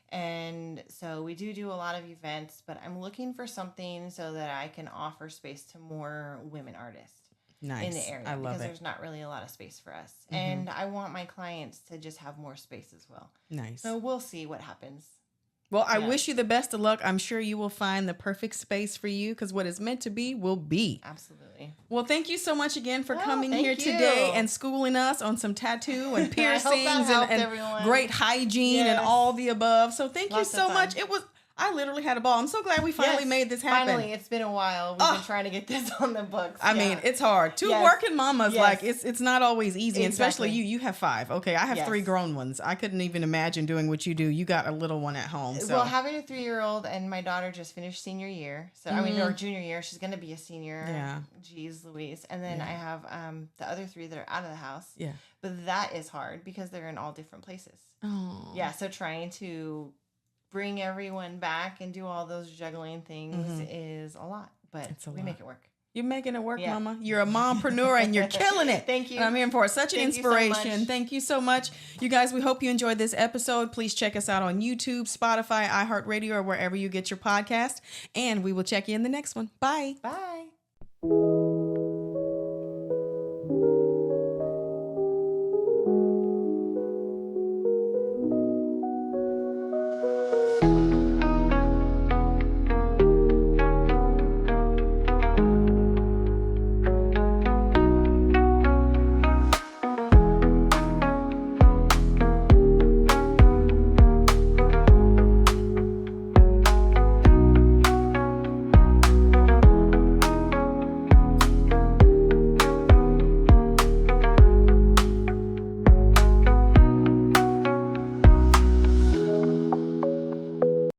And so we do a lot of events, but I'm looking for something so that I can offer space to more women artists. Nice. In the area. I love because there's not really a lot of space for us. And I want my clients to just have more space as well. Nice. So we'll see what happens. Well, I wish you the best of luck. I'm sure you will find the perfect space for you because what is meant to be will be. Absolutely. Well, thank you so much again for coming here today and schooling us on some tattoo and piercings and great hygiene and all the above. So thank you so much. I literally had a ball. I'm so glad we finally made this happen. Finally, it's been a while. We've been trying to get this on the books. I mean, it's hard. 2 working mamas, like it's not always easy. Exactly. Especially you have 5. Okay, I have 3 grown ones. I couldn't even imagine doing what you do. You got a little one at home. So. Well, having a 3-year-old and my daughter just finished senior year. So or junior year. She's gonna be a senior. Yeah. Jeez Louise. And then I have the other 3 that are out of the house. Yeah. But that is hard because they're in all different places. Oh. Yeah. So trying to bring everyone back and do all those juggling things is a lot, but we make it work. You're making it work, Mama. You're a mompreneur and you're killing it. Thank you. And I'm here for such an inspiration. Thank you so much. You guys, we hope you enjoyed this episode. Please check us out on YouTube, Spotify, iHeartRadio, or wherever you get your podcast. And we will check you in the next one. Bye. Bye.